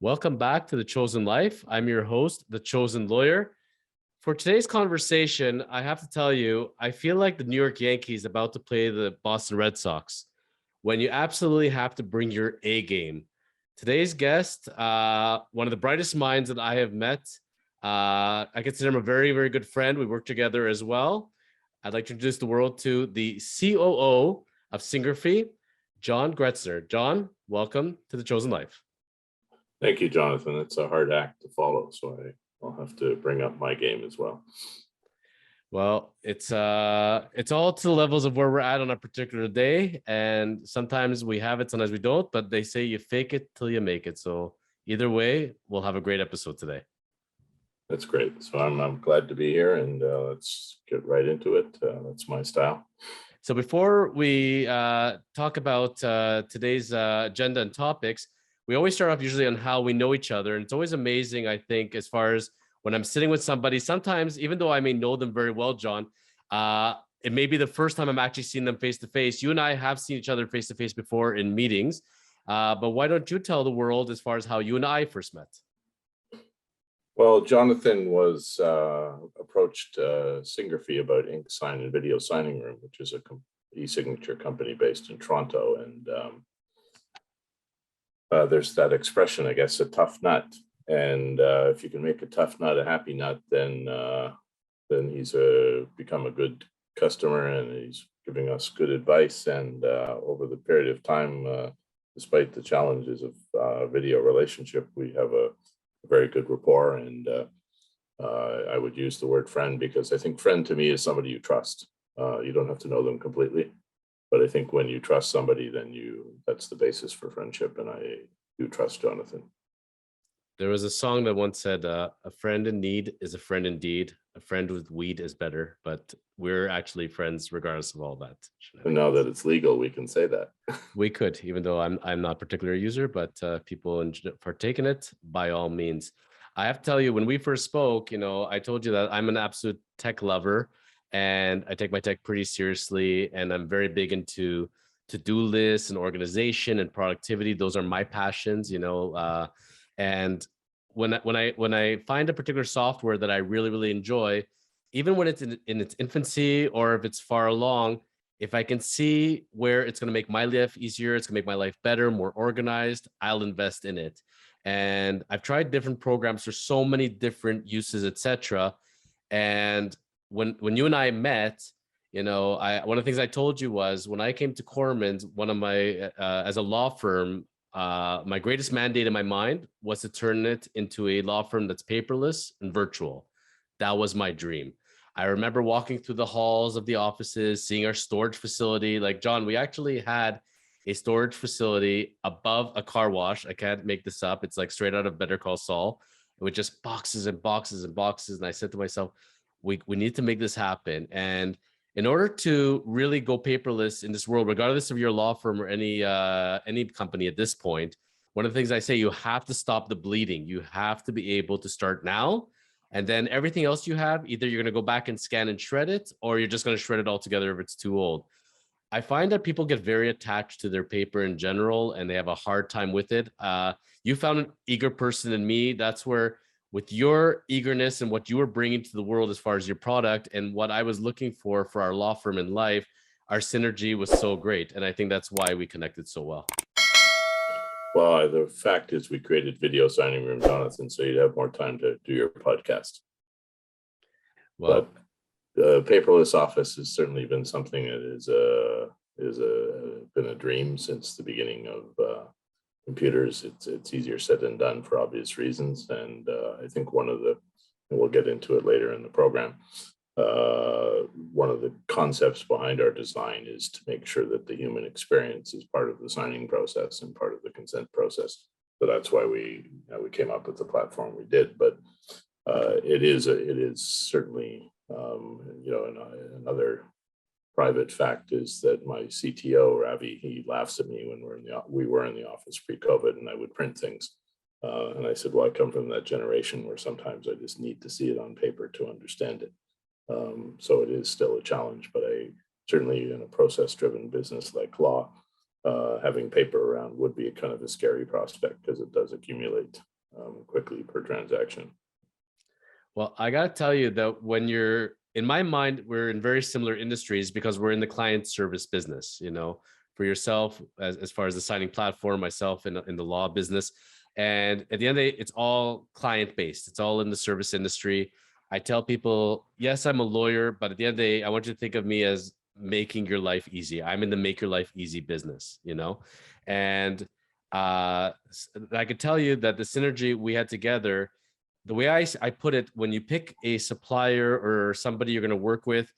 Welcome back to The Chosen Life. I'm your host, The Chosen Lawyer. For today's conversation, I have to tell you, I feel like the New York Yankees about to play the Boston Red Sox when you absolutely have to bring your A game. Today's guest, one of the brightest minds that I have met. I consider him a very, very good friend. We work together as well. I'd like to introduce the world to the COO of Syngrafii, John Gretzner. John, welcome to The Chosen Life. Thank you, Jonathan. It's a hard act to follow, so I'll have to bring up my game as well. Well, it's all to the levels of where we're at on a particular day, and sometimes we have it, sometimes we don't. But they say you fake it till you make it. So either way, we'll have a great episode today. That's great. So I'm glad to be here, and let's get right into it. That's my style. So before we talk about today's agenda and topics, we always start off usually on how we know each other. And it's always amazing, I think, as far as when I'm sitting with somebody, sometimes, even though I may know them very well, John, it may be the first time I'm actually seeing them face to face. You and I have seen each other face to face before in meetings. But why don't you tell the world as far as how you and I first met? Well, Jonathan was approached Syngrafii about ink sign and video signing room, which is a e-signature company based in Toronto. And there's that expression, I guess, a tough nut. And if you can make a tough nut a happy nut, then he's become a good customer, and he's giving us good advice. And over the period of time, despite the challenges of video relationship, we have a very good rapport. And I would use the word friend because I think friend to me is somebody you trust. You don't have to know them completely, but I think when you trust somebody, then that's the basis for friendship. And I do trust Jonathan. There was a song that once said, a friend in need is a friend indeed. A friend with weed is better, but we're actually friends regardless of all that. And now that it's legal, we can say that. We could, even though I'm not a particular user, but people partake in it, by all means. I have to tell you, when we first spoke, I told you that I'm an absolute tech lover, and I take my tech pretty seriously, and I'm very big into to-do lists and organization and productivity. Those are my passions, and when I find a particular software that I really, really enjoy, even when it's in its infancy or if it's far along, if I can see where it's going to make my life easier, it's going to make my life better, more organized, I'll invest in it. And I've tried different programs for so many different uses, etc. And when you and I met, one of the things I told you was when I came to Kormans, one of my as a law firm, my greatest mandate in my mind was to turn it into a law firm that's paperless and virtual. That was my dream. I remember walking through the halls of the offices, seeing our storage facility. Like, John, we actually had a storage facility above a car wash. I can't make this up. It's like straight out of Better Call Saul, with just boxes and boxes and boxes. And I said to myself, we need to make this happen. And in order to really go paperless in this world, regardless of your law firm or any company at this point, one of the things I say, you have to stop the bleeding. You have to be able to start now. And then everything else you have, either you're going to go back and scan and shred it, or you're just going to shred it all together if it's too old. I find that people get very attached to their paper in general, and they have a hard time with it. You found an eager person in me. That's where, with your eagerness and what you were bringing to the world as far as your product and what I was looking for our law firm in life, our synergy was so great. And I think that's why we connected so well. Well, the fact is we created Video Signing Room, Jonathan, so you'd have more time to do your podcast. Well, but the paperless office has certainly been something that been a dream since the beginning of computers. It's easier said than done for obvious reasons, and I think and we'll get into it later in the program. One of the concepts behind our design is to make sure that the human experience is part of the signing process and part of the consent process. So that's why we came up with the platform we did. But it is certainly another private fact is that my CTO Ravi, he laughs at me when we were in the office pre-COVID, and I would print things. And I said, well, I come from that generation where sometimes I just need to see it on paper to understand it. So it is still a challenge, but I certainly, in a process-driven business like law, having paper around would be a kind of a scary prospect because it does accumulate quickly per transaction. Well, I got to tell you that when you're, in my mind, we're in very similar industries because we're in the client service business, you know, for yourself, as far as the signing platform, myself in the law business. And at the end of the day, it's all client based. It's all in the service industry. I tell people, yes, I'm a lawyer, but at the end of the day, I want you to think of me as making your life easy. I'm in the make your life easy business, you know, and I could tell you that the synergy we had together, the way I put it, when you pick a supplier or somebody you're going to work with,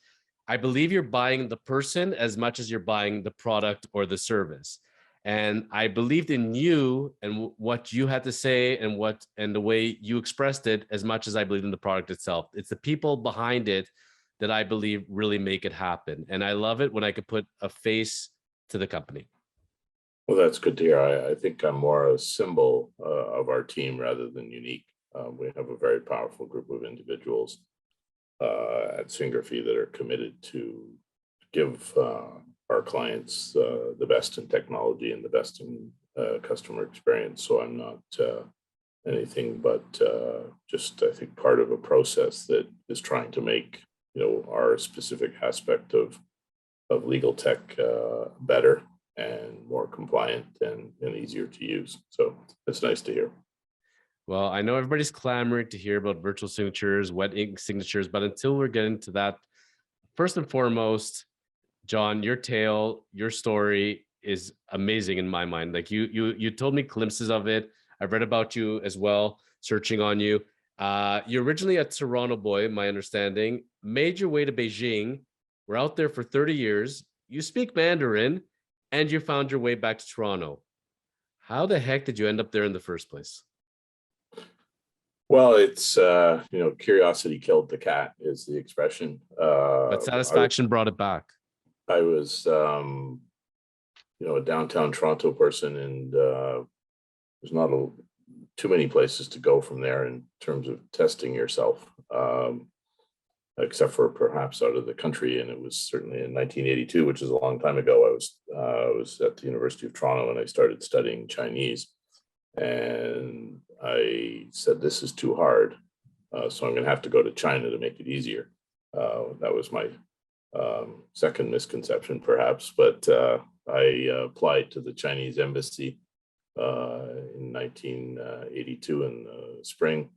I believe you're buying the person as much as you're buying the product or the service. And I believed in you and what you had to say and the way you expressed it as much as I believed in the product itself. It's the people behind it that I believe really make it happen. And I love it when I could put a face to the company. Well, that's good to hear. I think I'm more a symbol of our team rather than unique. We have a very powerful group of individuals at Syngrafii that are committed to give our clients the best in technology and the best in customer experience. So I'm not anything but just, I think, part of a process that is trying to make, you know, our specific aspect of legal tech better and more compliant and easier to use. So it's nice to hear. Well, I know everybody's clamoring to hear about virtual signatures, wet ink signatures, but until we're getting to that, first and foremost, John, your tale, your story is amazing in my mind. Like you told me glimpses of it. I've read about you as well, searching on you. You're originally a Toronto boy, my understanding, made your way to Beijing. We're out there for 30 years. You speak Mandarin and you found your way back to Toronto. How the heck did you end up there in the first place? Well, it's, you know, curiosity killed the cat is the expression. But satisfaction brought it back. I was, you know, a downtown Toronto person, and there's not too many places to go from there in terms of testing yourself, except for perhaps out of the country. And it was certainly in 1982, which is a long time ago. I was at the University of Toronto and I started studying Chinese. And I said, this is too hard. So I'm going to have to go to China to make it easier. That was my second misconception, perhaps. But I applied to the Chinese embassy in 1982 in the spring.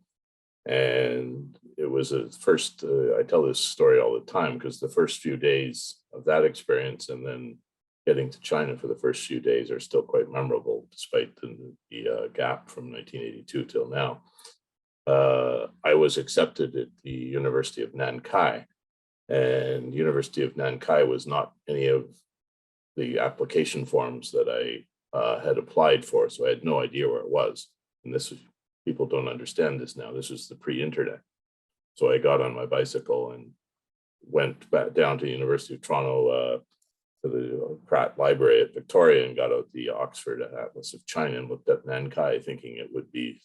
And it was a first, I tell this story all the time because the first few days of that experience and then getting to China for the first few days are still quite memorable, despite the gap from 1982 till now. I was accepted at the University of Nankai, and University of Nankai was not any of the application forms that I had applied for, so I had no idea where it was. And this, people don't understand this now. This was the pre-internet. So I got on my bicycle and went back down to the University of Toronto to the Pratt Library at Victoria and got out the Oxford Atlas of China and looked at Nankai, thinking it would be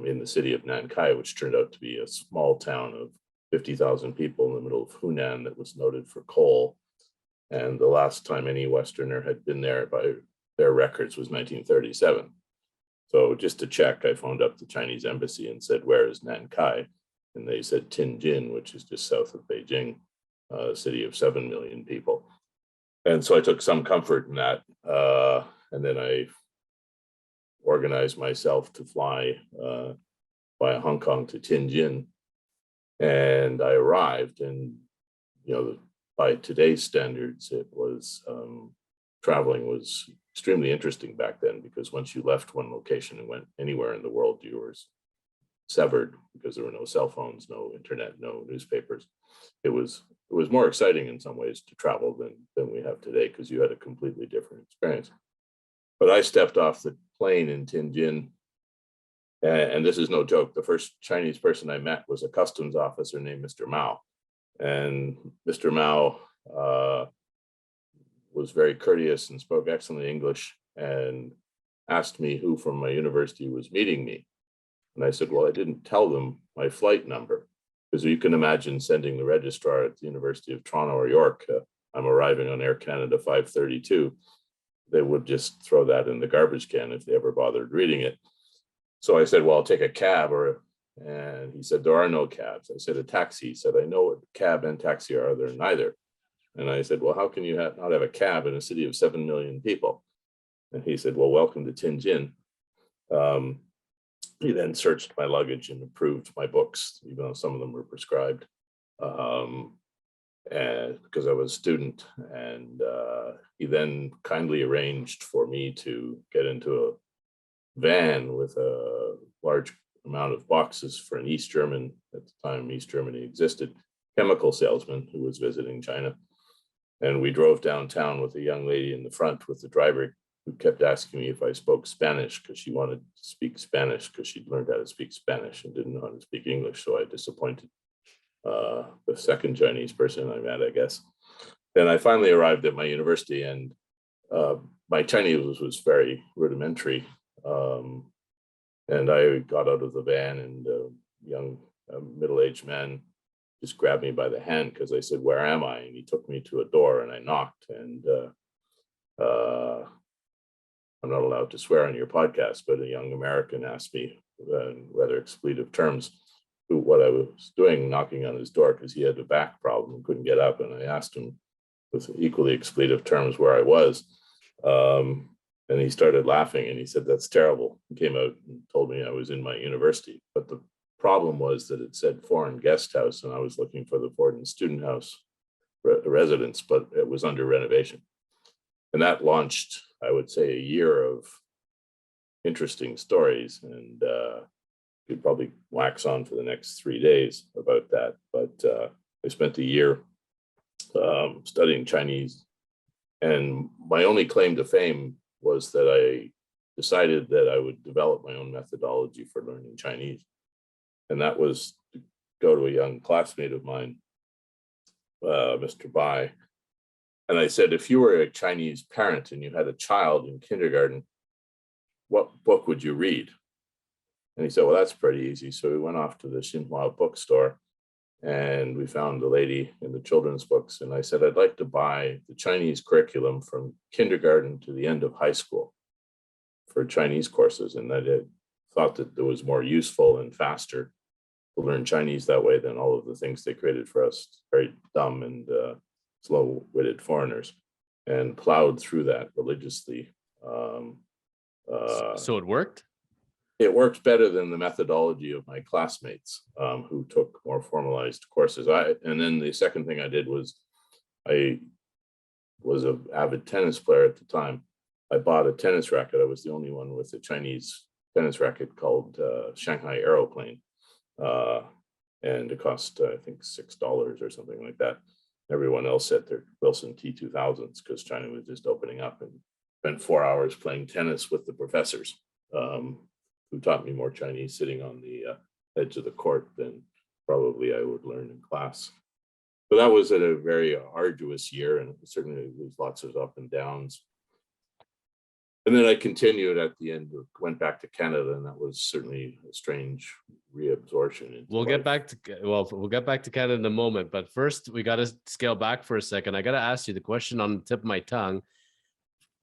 in the city of Nankai, which turned out to be a small town of 50,000 people in the middle of Hunan that was noted for coal. And the last time any Westerner had been there by their records was 1937. So just to check, I phoned up the Chinese embassy and said, where is Nankai? And they said Tianjin, which is just south of Beijing, a city of 7 million people. And so I took some comfort in that. And then I organized myself to fly via Hong Kong to Tianjin. And I arrived, and, you know, by today's standards, it was, traveling was extremely interesting back then, because once you left one location and went anywhere in the world, you were severed because there were no cell phones, no internet, no newspapers. It was more exciting in some ways to travel than we have today, because you had a completely different experience. But I stepped off the plane in Tianjin, and this is no joke. The first Chinese person I met was a customs officer named Mr. Mao. And Mr. Mao was very courteous and spoke excellent English and asked me who from my university was meeting me. And I said, well, I didn't tell them my flight number, because you can imagine sending the registrar at the University of Toronto or York, I'm arriving on Air Canada 532. they would just throw that in the garbage can if they ever bothered reading it. So I said, well, I'll take a cab, and he said, there are no cabs. I said, a taxi. He said, I know what cab and taxi are, they're neither. And I said, well, how can you not have a cab in a city of 7 million people? And he said, well, welcome to Tianjin. He then searched my luggage and approved my books, even though some of them were prescribed, and because I was a student. And he then kindly arranged for me to get into a van with a large amount of boxes for an East German, at the time East Germany existed, chemical salesman who was visiting China. And we drove downtown with a young lady in the front with the driver, who kept asking me if I spoke Spanish, because she wanted to speak Spanish because she'd learned how to speak Spanish and didn't know how to speak English. So I disappointed the second Chinese person I met, I guess. Then I finally arrived at my university, and my Chinese was very rudimentary. And I got out of the van, and a young middle-aged man just grabbed me by the hand because I said, where am I? And he took me to a door, and I knocked, and I'm not allowed to swear on your podcast, but a young American asked me rather expletive terms what I was doing knocking on his door, because he had a back problem and couldn't get up. And I asked him with equally expletive terms where I was. And he started laughing, and he said, that's terrible. He came out and told me I was in my university. But the problem was that it said foreign guest house, and I was looking for the foreign student house residence, but it was under renovation. And that launched, I would say, a year of interesting stories, and could probably wax on for the next 3 days about that. But I spent a year studying Chinese, and my only claim to fame was that I decided that I would develop my own methodology for learning Chinese. And that was to go to a young classmate of mine, Mr. Bai. And I said, if you were a Chinese parent and you had a child in kindergarten, what book would you read? And he said, well, that's pretty easy. So we went off to the Xinhua bookstore, and we found a lady in the children's books. And I said, I'd like to buy the Chinese curriculum from kindergarten to the end of high school for Chinese courses. And I thought that it was more useful and faster to learn Chinese that way than all of the things they created for us, very dumb and slow-witted foreigners, and plowed through that religiously. So it worked? It worked better than the methodology of my classmates who took more formalized courses. And then the second thing I did was, I was an avid tennis player at the time. I bought a tennis racket. I was the only one with a Chinese tennis racket called Shanghai Aeroplane. And it cost, I think, $6 or something like that. Everyone else had their Wilson T2000s because China was just opening up, and spent 4 hours playing tennis with the professors who taught me more Chinese sitting on the edge of the court than probably I would learn in class. So that was a very arduous year, and certainly there's lots of up and downs. And then I continued at the end, went back to Canada, and that was certainly a strange reabsorption. We'll get back to Canada in a moment, but first we got to scale back for a second. I got to ask you the question on the tip of my tongue.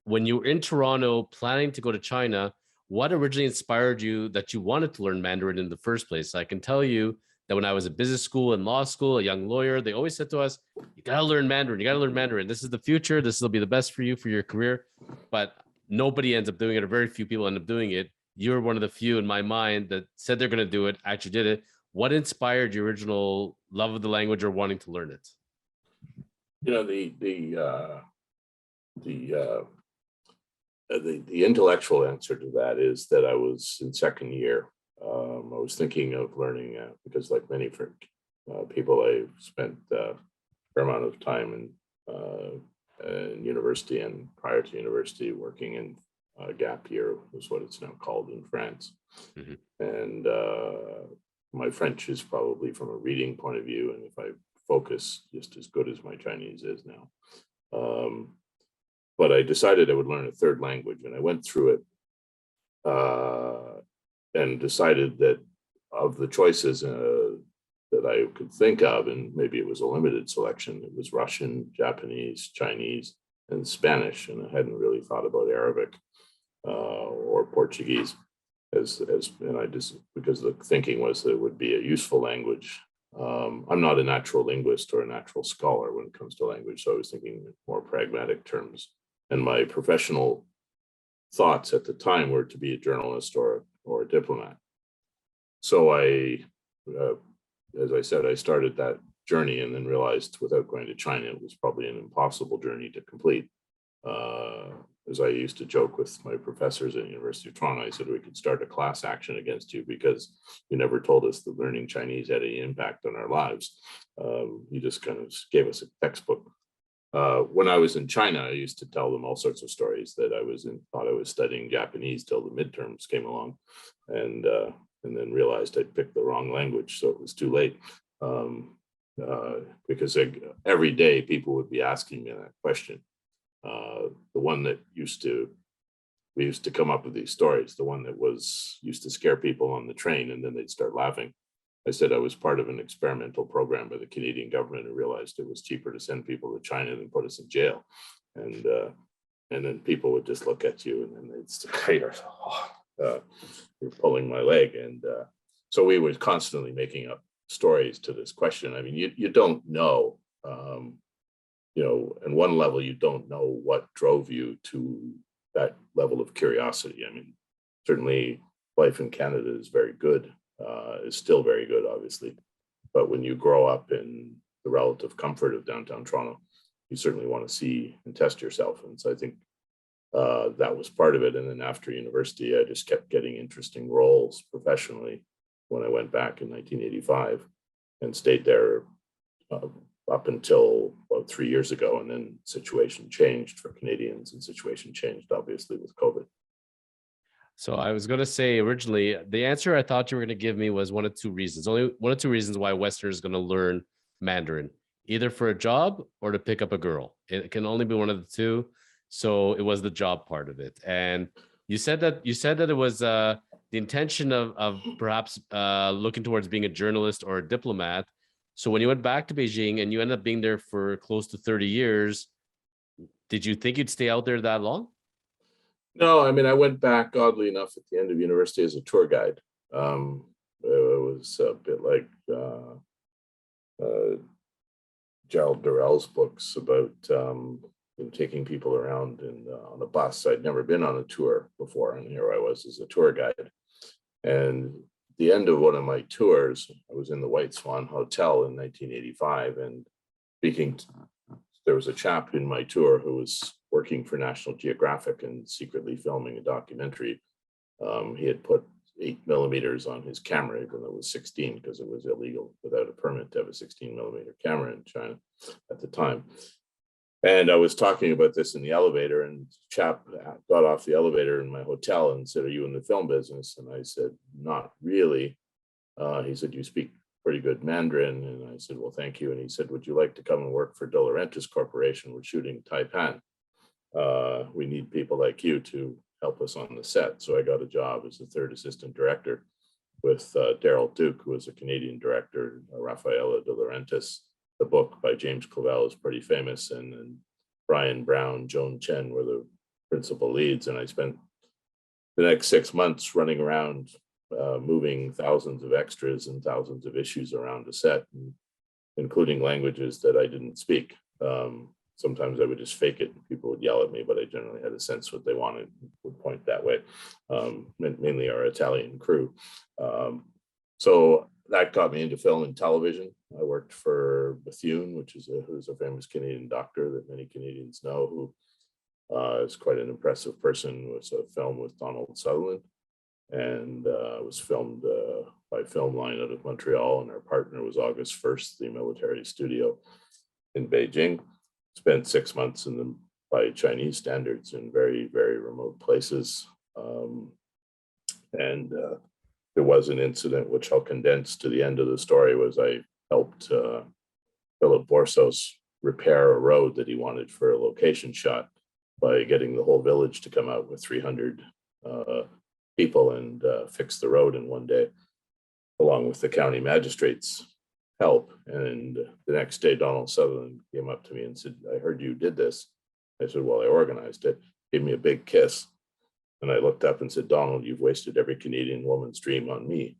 When you were in Toronto planning to go to China, what originally inspired you that you wanted to learn Mandarin in the first place? I can tell you that when I was at business school and law school, a young lawyer, they always said to us, you got to learn Mandarin. You got to learn Mandarin. This is the future. This will be the best for you for your career. But nobody ends up doing it, or very few people end up doing it. You're one of the few in my mind that said they're going to do it, actually did it. What inspired your original love of the language or wanting to learn it? You know, the intellectual answer to that is that I was in second year. I was thinking of learning because, like many people, I spent a fair amount of time in university, and prior to university working in gap year was what it's now called in France. Mm-hmm. And my French is probably, from a reading point of view, and if I focus, just as good as my Chinese is now. But I decided I would learn a third language, and I went through it and decided that of the choices that I could think of, and maybe it was a limited selection, it was Russian, Japanese, Chinese, and Spanish, and I hadn't really thought about Arabic or Portuguese and I just, because the thinking was that it would be a useful language. I'm not a natural linguist or a natural scholar when it comes to language, so I was thinking in more pragmatic terms. And my professional thoughts at the time were to be a journalist or a diplomat. So as I said, I started that journey and then realized without going to China, it was probably an impossible journey to complete. As I used to joke with my professors at the University of Toronto, I said, we could start a class action against you because you never told us that learning Chinese had any impact on our lives. You just kind of gave us a textbook. When I was in China, I used to tell them all sorts of stories that thought I was studying Japanese till the midterms came along, and then realized I'd picked the wrong language, so it was too late. Because every day people would be asking me that question. The one that we used to come up with these stories, the one that used to scare people on the train and then they'd start laughing. I said I was part of an experimental program by the Canadian government and realized it was cheaper to send people to China than put us in jail. And then people would just look at you and then they'd say, you're pulling my leg. And so we were constantly making up stories to this question. I mean, you don't know, in one level, you don't know what drove you to that level of curiosity. I mean, certainly life in Canada is very good, is still very good, obviously. But when you grow up in the relative comfort of downtown Toronto, you certainly want to see and test yourself. And so I think that was part of it. And then after university, I just kept getting interesting roles professionally when I went back in 1985 and stayed there up until about 3 years ago. And then situation changed for Canadians, and situation changed obviously with COVID. So I was going to say originally, the answer I thought you were going to give me was one of two reasons. Only one of two reasons why Westerners is going to learn Mandarin, either for a job or to pick up a girl. It can only be one of the two. So it was the job part of it. And you said that it was the intention of perhaps looking towards being a journalist or a diplomat. So when you went back to Beijing and you ended up being there for close to 30 years, did you think you'd stay out there that long? No, I mean, I went back, oddly enough, at the end of university as a tour guide. It was a bit like Gerald Durrell's books about taking people around on a bus. I'd never been on a tour before, and here I was as a tour guide. And at the end of one of my tours, I was in the White Swan Hotel in 1985, and there was a chap in my tour who was working for National Geographic and secretly filming a documentary. He had put 8mm on his camera, even though it was 16, because it was illegal without a permit to have a 16mm camera in China at the time. And I was talking about this in the elevator, and the chap got off the elevator in my hotel and said, "Are you in the film business?" And I said, "Not really." He said, "You speak pretty good Mandarin." And I said, "Well, thank you." And he said, "Would you like to come and work for De Laurentiis Corporation? We're shooting Taipan. We need people like you to help us on the set." So I got a job as a third assistant director with Daryl Duke, who was a Canadian director, Rafaela De Laurentiis. The book by James Clavell is pretty famous, and Brian Brown, Joan Chen were the principal leads. And I spent the next 6 months running around, moving thousands of extras and thousands of issues around a set, including languages that I didn't speak. Sometimes I would just fake it and people would yell at me, but I generally had a sense what they wanted, would point that way. Mainly our Italian crew. So that got me into film and television. I worked for Bethune, who's a famous Canadian doctor that many Canadians know, who is quite an impressive person. It was a film with Donald Sutherland, and was filmed by Filmline out of Montreal, and our partner was August 1st, the military studio in Beijing. Spent 6 months in them by Chinese standards in very, very remote places. And there was an incident which I'll condense to the end of the story. Was I helped Philip Borsos repair a road that he wanted for a location shot by getting the whole village to come out with 300 people and fix the road in one day, along with the county magistrate's help. And the next day, Donald Sutherland came up to me and said, "I heard you did this. I said, well, I organized it. Gave me a big kiss. And I looked up and said, Donald, you've wasted every Canadian woman's dream on me.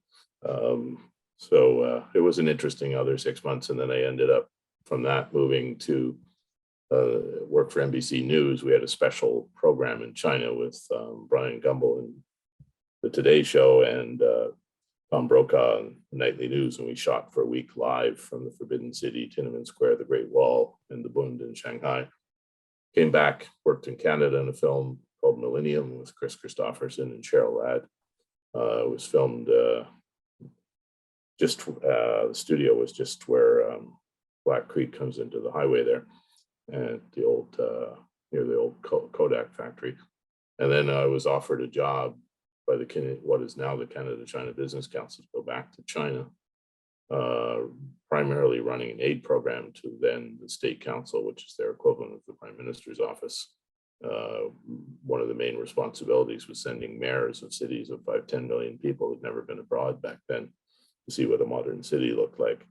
So it was an interesting other 6 months. And then I ended up from that moving to work for NBC News. We had a special program in China with Brian Gumbel and the Today Show and Tom Brokaw and Nightly News. And we shot for a week live from the Forbidden City, Tiananmen Square, the Great Wall, and the Bund in Shanghai. Came back, worked in Canada in a film called Millennium with Chris Christopherson and Cheryl Ladd. It was filmed the studio was just where Black Creek comes into the highway there, at the old near the old Kodak factory. And then I was offered a job by what is now the Canada-China Business Council to go back to China, primarily running an aid program to then the State Council, which is their equivalent of the Prime Minister's office. One of the main responsibilities was sending mayors of cities of 5-10 million people who'd never been abroad back then to see what a modern city looked like.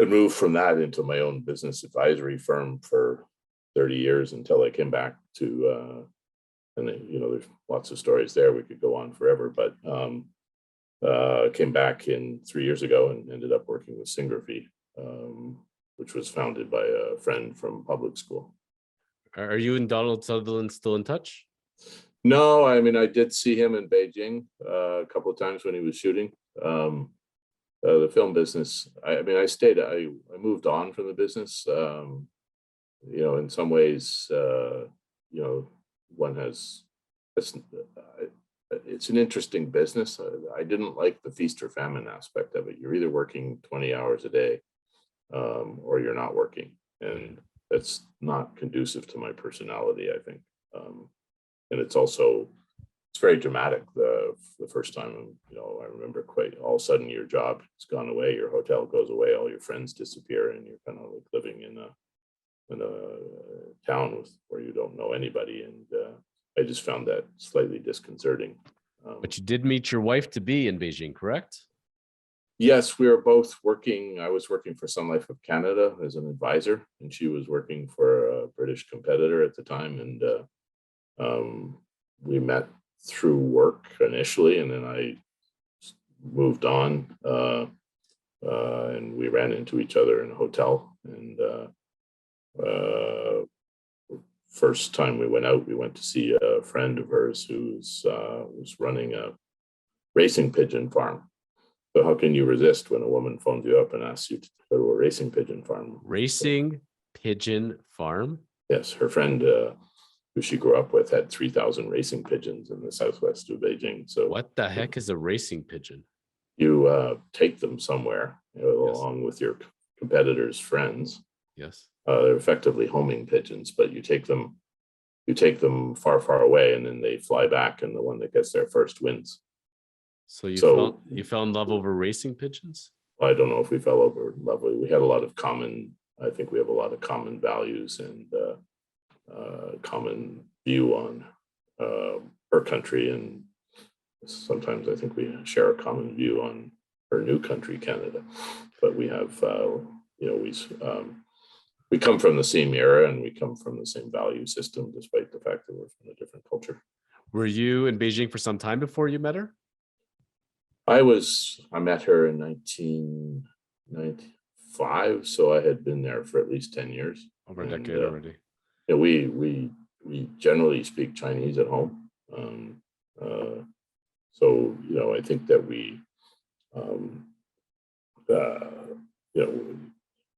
I moved from that into my own business advisory firm for 30 years until I came back to, and there's lots of stories there. We could go on forever, but came back in 3 years ago and ended up working with Syngrafii, which was founded by a friend from public school. Are you and Donald Sutherland still in touch? No, I mean, I did see him in Beijing a couple of times when he was shooting. The film business, I moved on from the business. In some ways, one has, it's an interesting business. I didn't like the feast or famine aspect of it. You're either working 20 hours a day or you're not working. And that's not conducive to my personality, I think. And it's very dramatic. The first time, I remember quite all of a sudden your job has gone away, your hotel goes away, all your friends disappear, and you're kind of like living in a town where you don't know anybody. And I just found that slightly disconcerting. But you did meet your wife to be in Beijing, correct? Yes, we were both working. I was working for Sun Life of Canada as an advisor, and she was working for a British competitor at the time. And we met through work initially, and then I moved on, and we ran into each other in a hotel. And first time we went out, we went to see a friend of hers who was running a racing pigeon farm. So how can you resist when a woman phones you up and asks you to go to a racing pigeon farm? Racing pigeon farm? Yes, her friend who she grew up with had 3,000 racing pigeons in the southwest of Beijing. So what the heck is a racing pigeon? You take them somewhere Yes. along with your competitors' friends. Yes. They're effectively homing pigeons, but you take them far, far away, and then they fly back, and the one that gets there first wins. So you fell in love over racing pigeons? I don't know if we fell in love. We had a lot of common. I think we have a lot of common values and common view on her country, and sometimes I think we share a common view on her new country, Canada. But we have, we come from the same era and we come from the same value system, despite the fact that we're from a different culture. Were you in Beijing for some time before you met her? I met her in 1995, so I had been there for at least 10 years. Over a decade already. We generally speak Chinese at home. So, I think that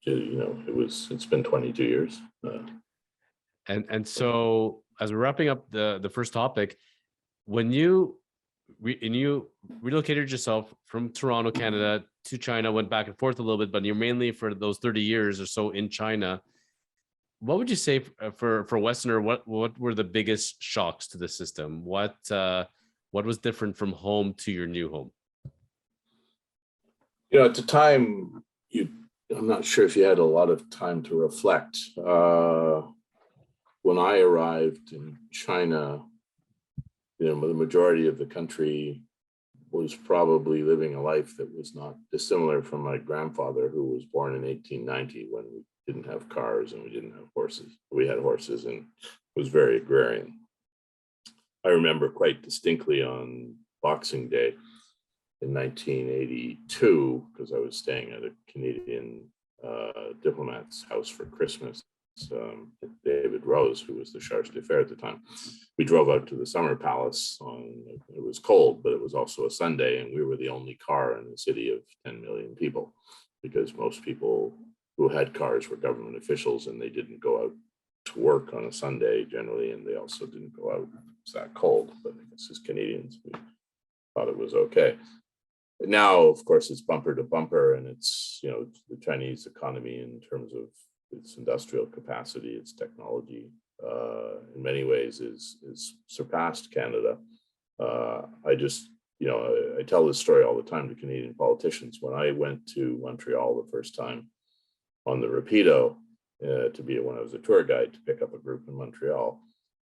it's been 22 years. And so as we're wrapping up the first topic, when you relocated yourself from Toronto, Canada to China, went back and forth a little bit, but you're mainly for those 30 years or so in China. What would you say for a Westerner? What were the biggest shocks to the system? What was different from home to your new home? At the time, I'm not sure if you had a lot of time to reflect. When I arrived in China, the majority of the country was probably living a life that was not dissimilar from my grandfather, who was born in 1890, when we didn't have cars and we didn't have horses. We had horses and it was very agrarian. I remember quite distinctly on Boxing Day in 1982, because I was staying at a Canadian diplomat's house for Christmas, David Rose, who was the charge d'affaires at the time. We drove out to the Summer Palace it was cold, but it was also a Sunday, and we were the only car in a city of 10 million people, because most people who had cars were government officials and they didn't go out to work on a Sunday generally, and they also didn't go out. It was that cold, but I guess as Canadians, we thought it was okay. Now, of course, it's bumper to bumper, and it's, the Chinese economy in terms of its industrial capacity, its technology, in many ways is surpassed Canada. I just, I tell this story all the time to Canadian politicians. When I went to Montreal the first time on the Rapido when I was a tour guide to pick up a group in Montreal,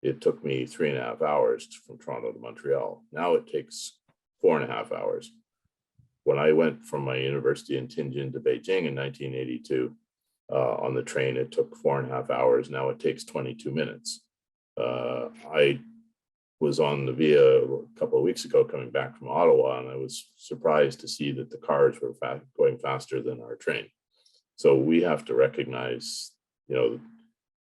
it took me 3.5 hours from Toronto to Montreal. Now it takes 4.5 hours. When I went from my university in Tianjin to Beijing in 1982, on the train, it took 4.5 hours. Now it takes 22 minutes. I was on the Via a couple of weeks ago coming back from Ottawa, and I was surprised to see that the cars were going faster than our train. So we have to recognize,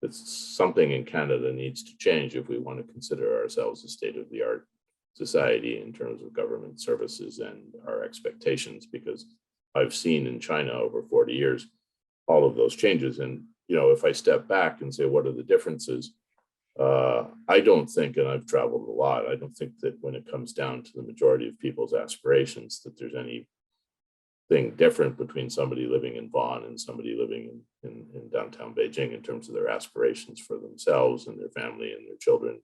that something in Canada needs to change if we want to consider ourselves a state-of-the-art society in terms of government services and our expectations, because I've seen in China over 40 years all of those changes. And if I step back and say, what are the differences? I don't think, and I've traveled a lot, I don't think that when it comes down to the majority of people's aspirations, that there's anything different between somebody living in Vaughan and somebody living in downtown Beijing in terms of their aspirations for themselves and their family and their children,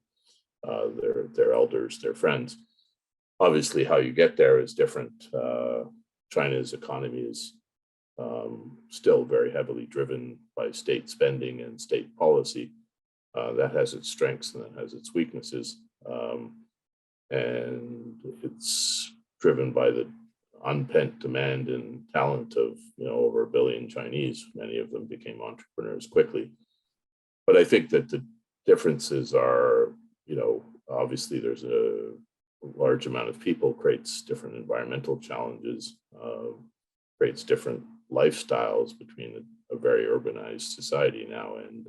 their elders, their friends. Obviously, how you get there is different. China's economy is still very heavily driven by state spending and state policy. That has its strengths and that has its weaknesses. And it's driven by the unpent demand and talent of, over 1 billion Chinese. Many of them became entrepreneurs quickly. But I think that the differences are, obviously there's a large amount of people, creates different environmental challenges, creates different lifestyles between a very urbanized society now and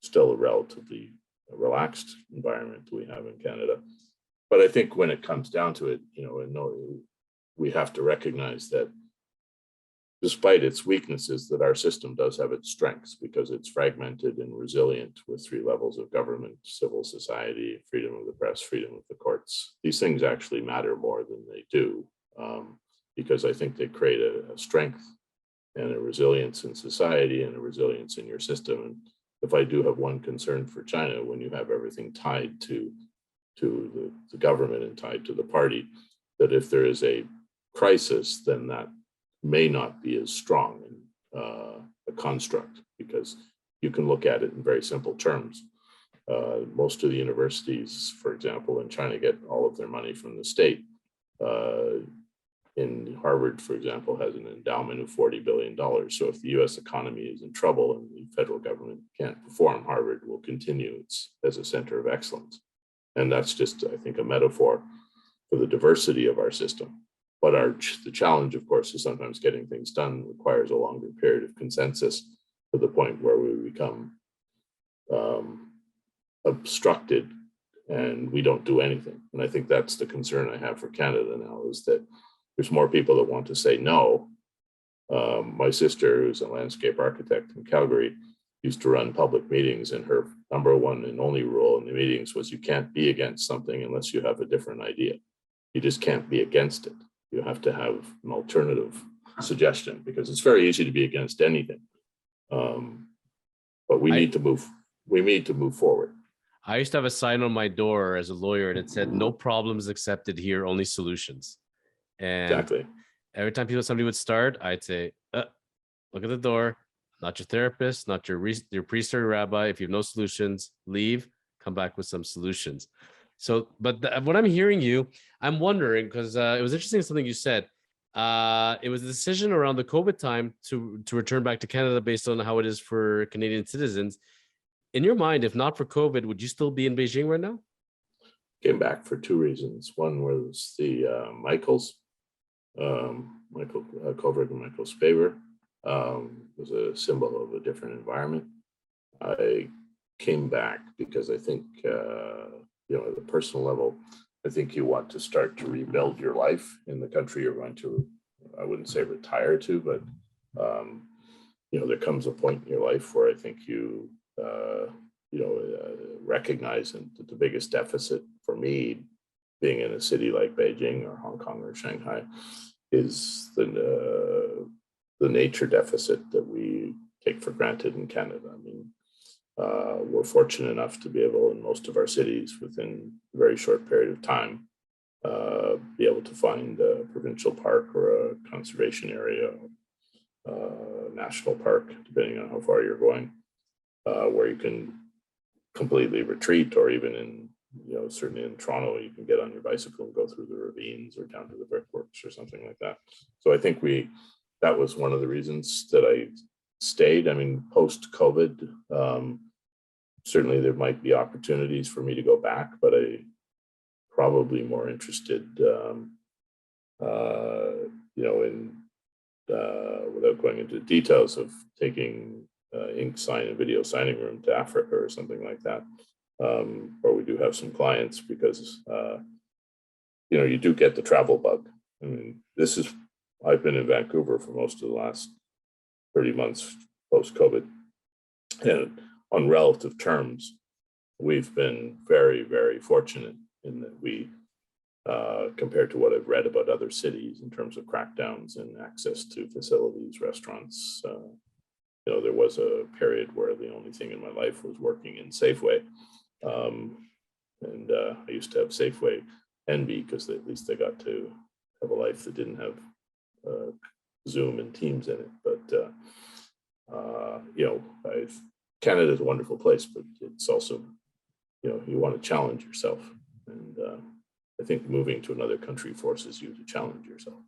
still a relatively relaxed environment we have in Canada. But I think when it comes down to it, we have to recognize that despite its weaknesses, that our system does have its strengths, because it's fragmented and resilient with 3 levels of government: civil society, freedom of the press, freedom of the courts. These things actually matter more than they do, because I think they create a strength and a resilience in society and a resilience in your system. And if I do have one concern for China, when you have everything tied to the government and tied to the party, that if there is a crisis, then that may not be as strong a construct, because you can look at it in very simple terms. Most of the universities, for example, in China get all of their money from the state. In Harvard, for example, has an endowment of $40 billion. So if the US economy is in trouble and the federal government can't perform, Harvard will continue as a center of excellence. And that's just, I think, a metaphor for the diversity of our system. But the challenge, of course, is sometimes getting things done requires a longer period of consensus, to the point where we become obstructed and we don't do anything. And I think that's the concern I have for Canada now, is that there's more people that want to say no. My sister, who's a landscape architect in Calgary, used to run public meetings, and her number one and only rule in the meetings was you can't be against something unless you have a different idea. You just can't be against it. You have to have an alternative suggestion, because it's very easy to be against anything. But we need to move forward. I used to have a sign on my door as a lawyer, and it said, "No problems accepted here, only solutions." And exactly. Every time somebody would start, I'd say, look at the door, not your therapist, not your priest or your rabbi. If you have no solutions, leave, come back with some solutions. So, but what I'm hearing I'm wondering, because it was interesting something you said. It was a decision around the COVID time to return back to Canada based on how it is for Canadian citizens. In your mind, if not for COVID, would you still be in Beijing right now? Came back for two reasons. One was the Michael Kovrig and Michael Spaver was a symbol of a different environment. I came back because I think, at a personal level, I think you want to start to rebuild your life in the country you're going to, I wouldn't say retire to, but, there comes a point in your life where I think you, recognize that the biggest deficit for me being in a city like Beijing or Hong Kong or Shanghai is the nature deficit that we take for granted in Canada. I mean, we're fortunate enough to be able, in most of our cities, within a very short period of time, be able to find a provincial park or a conservation area, national park, depending on how far you're going, where you can completely retreat, or even in, certainly in Toronto, you can get on your bicycle and go through the ravines or down to the brickworks or something like that. So I think that was one of the reasons that I stayed. I mean, post-COVID, certainly there might be opportunities for me to go back, but I probably more interested, without going into details, of taking ink sign and video signing room to Africa or something like that, where we do have some clients, because you do get the travel bug. I mean, I've been in Vancouver for most of the last 30 months post-COVID, and on relative terms, we've been very, very fortunate in that we, compared to what I've read about other cities in terms of crackdowns and access to facilities, restaurants, there was a period where the only thing in my life was working in Safeway. And I used to have Safeway envy, because at least I got to have a life that didn't have Zoom and Teams in it. But, Canada's a wonderful place, but it's also, you want to challenge yourself. And I think moving to another country forces you to challenge yourself.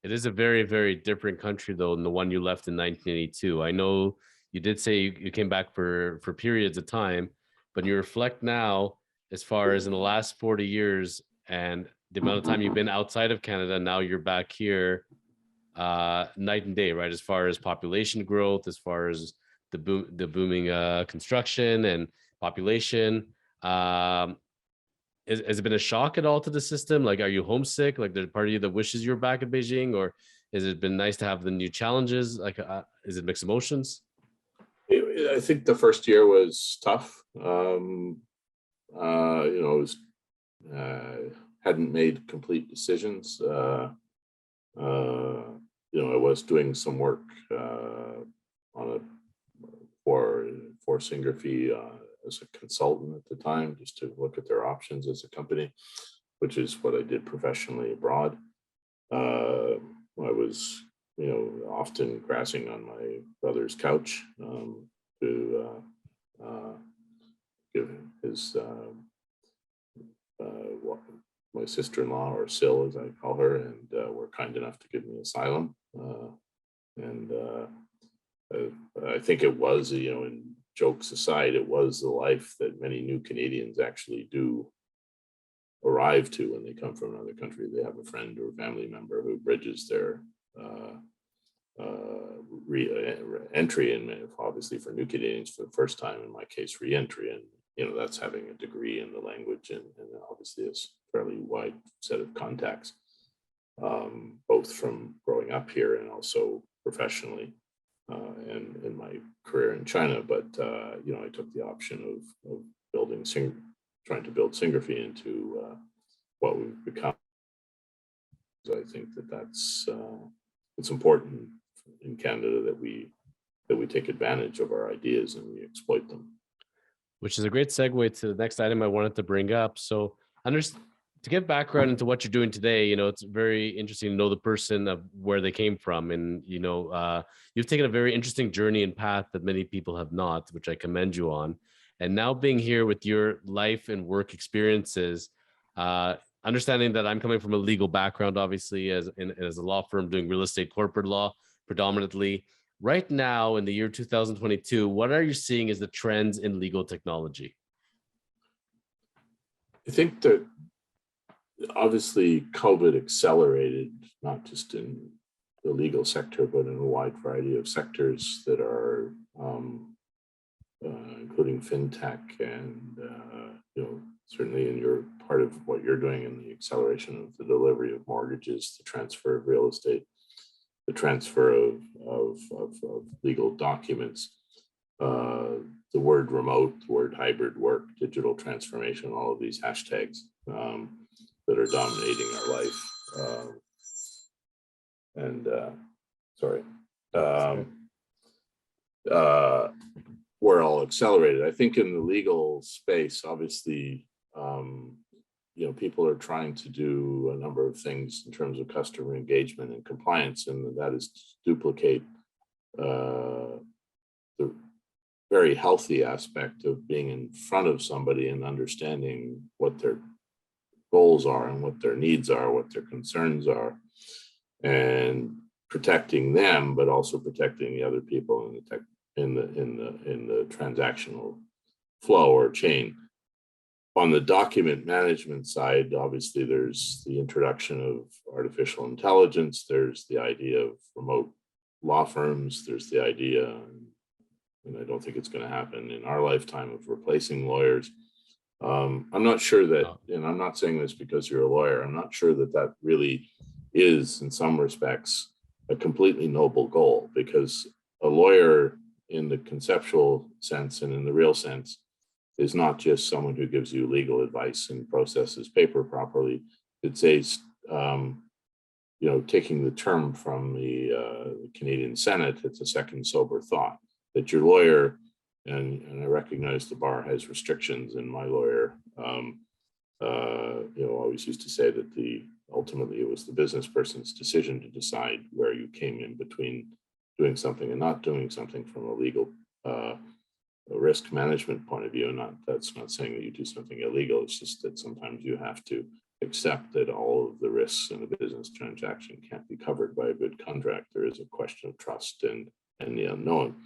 It is a very, very different country, though, than the one you left in 1982. I know you did say you came back for periods of time, but you reflect now, as far as in the last 40 years and the amount of time you've been outside of Canada, now you're back here, night and day, right? As far as population growth, as far as the booming construction and population. Has it been a shock at all to the system? Like, are you homesick? Like, there's part of you that wishes you were back in Beijing, or has it been nice to have the new challenges? Like, is it mixed emotions? I think the first year was tough. Hadn't made complete decisions. I was doing some work for Syngrafii as a consultant at the time, just to look at their options as a company, which is what I did professionally abroad. I was, often grassing on my brother's couch to give his my sister-in-law, or Sil as I call her, and were kind enough to give me asylum. And I think it was, in jokes aside, it was the life that many new Canadians actually do arrive to when they come from another country. They have a friend or a family member who bridges their entry, and obviously for new Canadians for the first time, in my case, re-entry, and that's having a degree in the language, and obviously a fairly wide set of contacts, both from growing up here and also professionally, and in my career in China. But I took the option of trying to build Syngrafii into what we've become. So I think that's it's important in Canada that we take advantage of our ideas and we exploit them. Which is a great segue to the next item I wanted to bring up. So, to give background into what you're doing today, it's very interesting to know the person of where they came from. And, you've taken a very interesting journey and path that many people have not, which I commend you on. And now being here with your life and work experiences, I'm understanding that I'm coming from a legal background, obviously, as a law firm doing real estate corporate law predominantly. Right now, in the year 2022, what are you seeing as the trends in legal technology? I think that obviously COVID accelerated, not just in the legal sector, but in a wide variety of sectors that are, including fintech and, certainly in your part of what you're doing in the acceleration of the delivery of mortgages, the transfer of real estate, the transfer of legal documents, the word remote, the word hybrid work, digital transformation, all of these hashtags that are dominating our life. We're all accelerated. I think in the legal space, obviously, people are trying to do a number of things in terms of customer engagement and compliance, and that is to duplicate the very healthy aspect of being in front of somebody and understanding what their goals are and what their needs are, what their concerns are, and protecting them, but also protecting the other people in the transactional flow or chain. On the document management side, obviously, there's the introduction of artificial intelligence. There's the idea of remote law firms. There's the idea, and I don't think it's going to happen in our lifetime, of replacing lawyers. I'm not sure that, and I'm not saying this because you're a lawyer, I'm not sure that that really is, in some respects, a completely noble goal, because a lawyer in the conceptual sense and in the real sense is not just someone who gives you legal advice and processes paper properly. It's taking the term from the Canadian Senate, it's a second sober thought, that your lawyer, and I recognize the bar has restrictions, and my lawyer, always used to say that ultimately it was the business person's decision to decide where you came in between doing something and not doing something from a legal risk management point of view. That's not saying that you do something illegal. It's just that sometimes you have to accept that all of the risks in a business transaction can't be covered by a good contract. There is a question of trust and the unknown.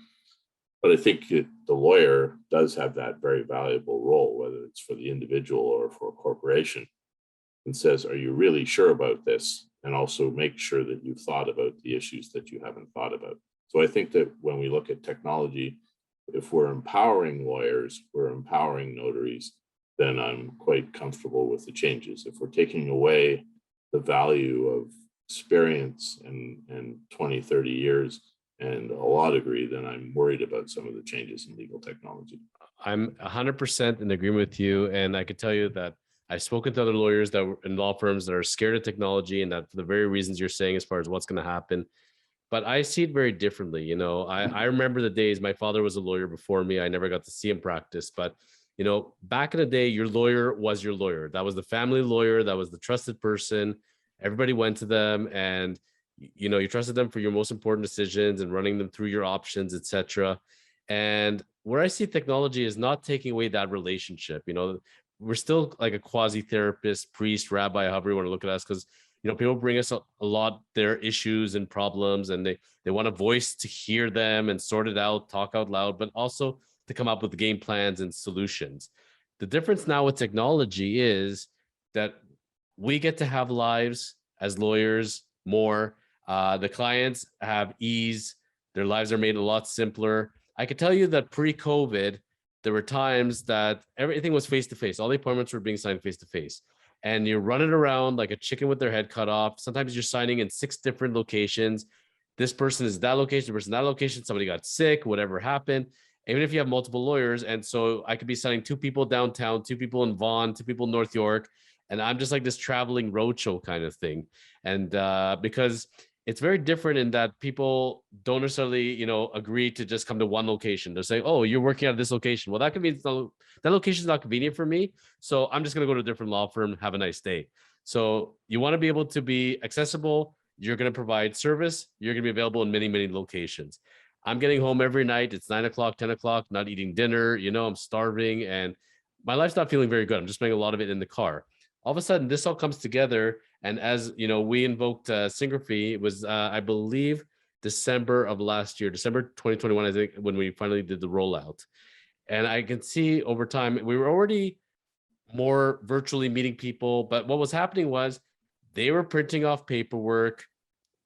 But I think the lawyer does have that very valuable role, whether it's for the individual or for a corporation, and says, are you really sure about this? And also make sure that you've thought about the issues that you haven't thought about. So I think that when we look at technology, if we're empowering lawyers, we're empowering notaries, then I'm quite comfortable with the changes. If we're taking away the value of experience and 20, 30 years and a law degree, then I'm worried about some of the changes in legal technology. I'm 100% in agreement with you. And I could tell you that I've spoken to other lawyers that were in law firms that are scared of technology, and that for the very reasons you're saying as far as what's going to happen. But I see it very differently. I remember the days, my father was a lawyer before me. I never got to see him practice, but back in the day, your lawyer was your lawyer. That was the family lawyer. That was the trusted person. Everybody went to them, and you trusted them for your most important decisions and running them through your options, etc. And where I see technology is not taking away that relationship. We're still like a quasi-therapist, priest, rabbi, however you want to look at us, because people bring us a lot their issues and problems, and they want a voice to hear them and sort it out, talk out loud, but also to come up with game plans and solutions. The difference now with technology is that we get to have lives as lawyers more. The clients have ease. Their lives are made a lot simpler. I can tell you that pre-COVID, there were times that everything was face-to-face. All the appointments were being signed face-to-face. And you're running around like a chicken with their head cut off. Sometimes you're signing in 6 different locations. This person is that location, the person that location, somebody got sick, whatever happened, even if you have multiple lawyers. And so I could be signing 2 people downtown, 2 people in Vaughan, 2 people in North York. And I'm just like this traveling roadshow kind of thing. And because it's very different in that people don't necessarily, agree to just come to one location. They're saying, oh, you're working at this location. Well, that could mean that location is not convenient for me. So I'm just going to go to a different law firm. Have a nice day. So you want to be able to be accessible. You're going to provide service. You're going to be available in many, many locations. I'm getting home every night. It's 9 o'clock, 10 o'clock, not eating dinner. I'm starving and my life's not feeling very good. I'm just spending a lot of it in the car. all of a sudden this all comes together. And as you know, we invoked Syngrafii. It was, I believe, December of last year, December 2021, I think, when we finally did the rollout. And I can see over time, we were already more virtually meeting people, but what was happening was they were printing off paperwork,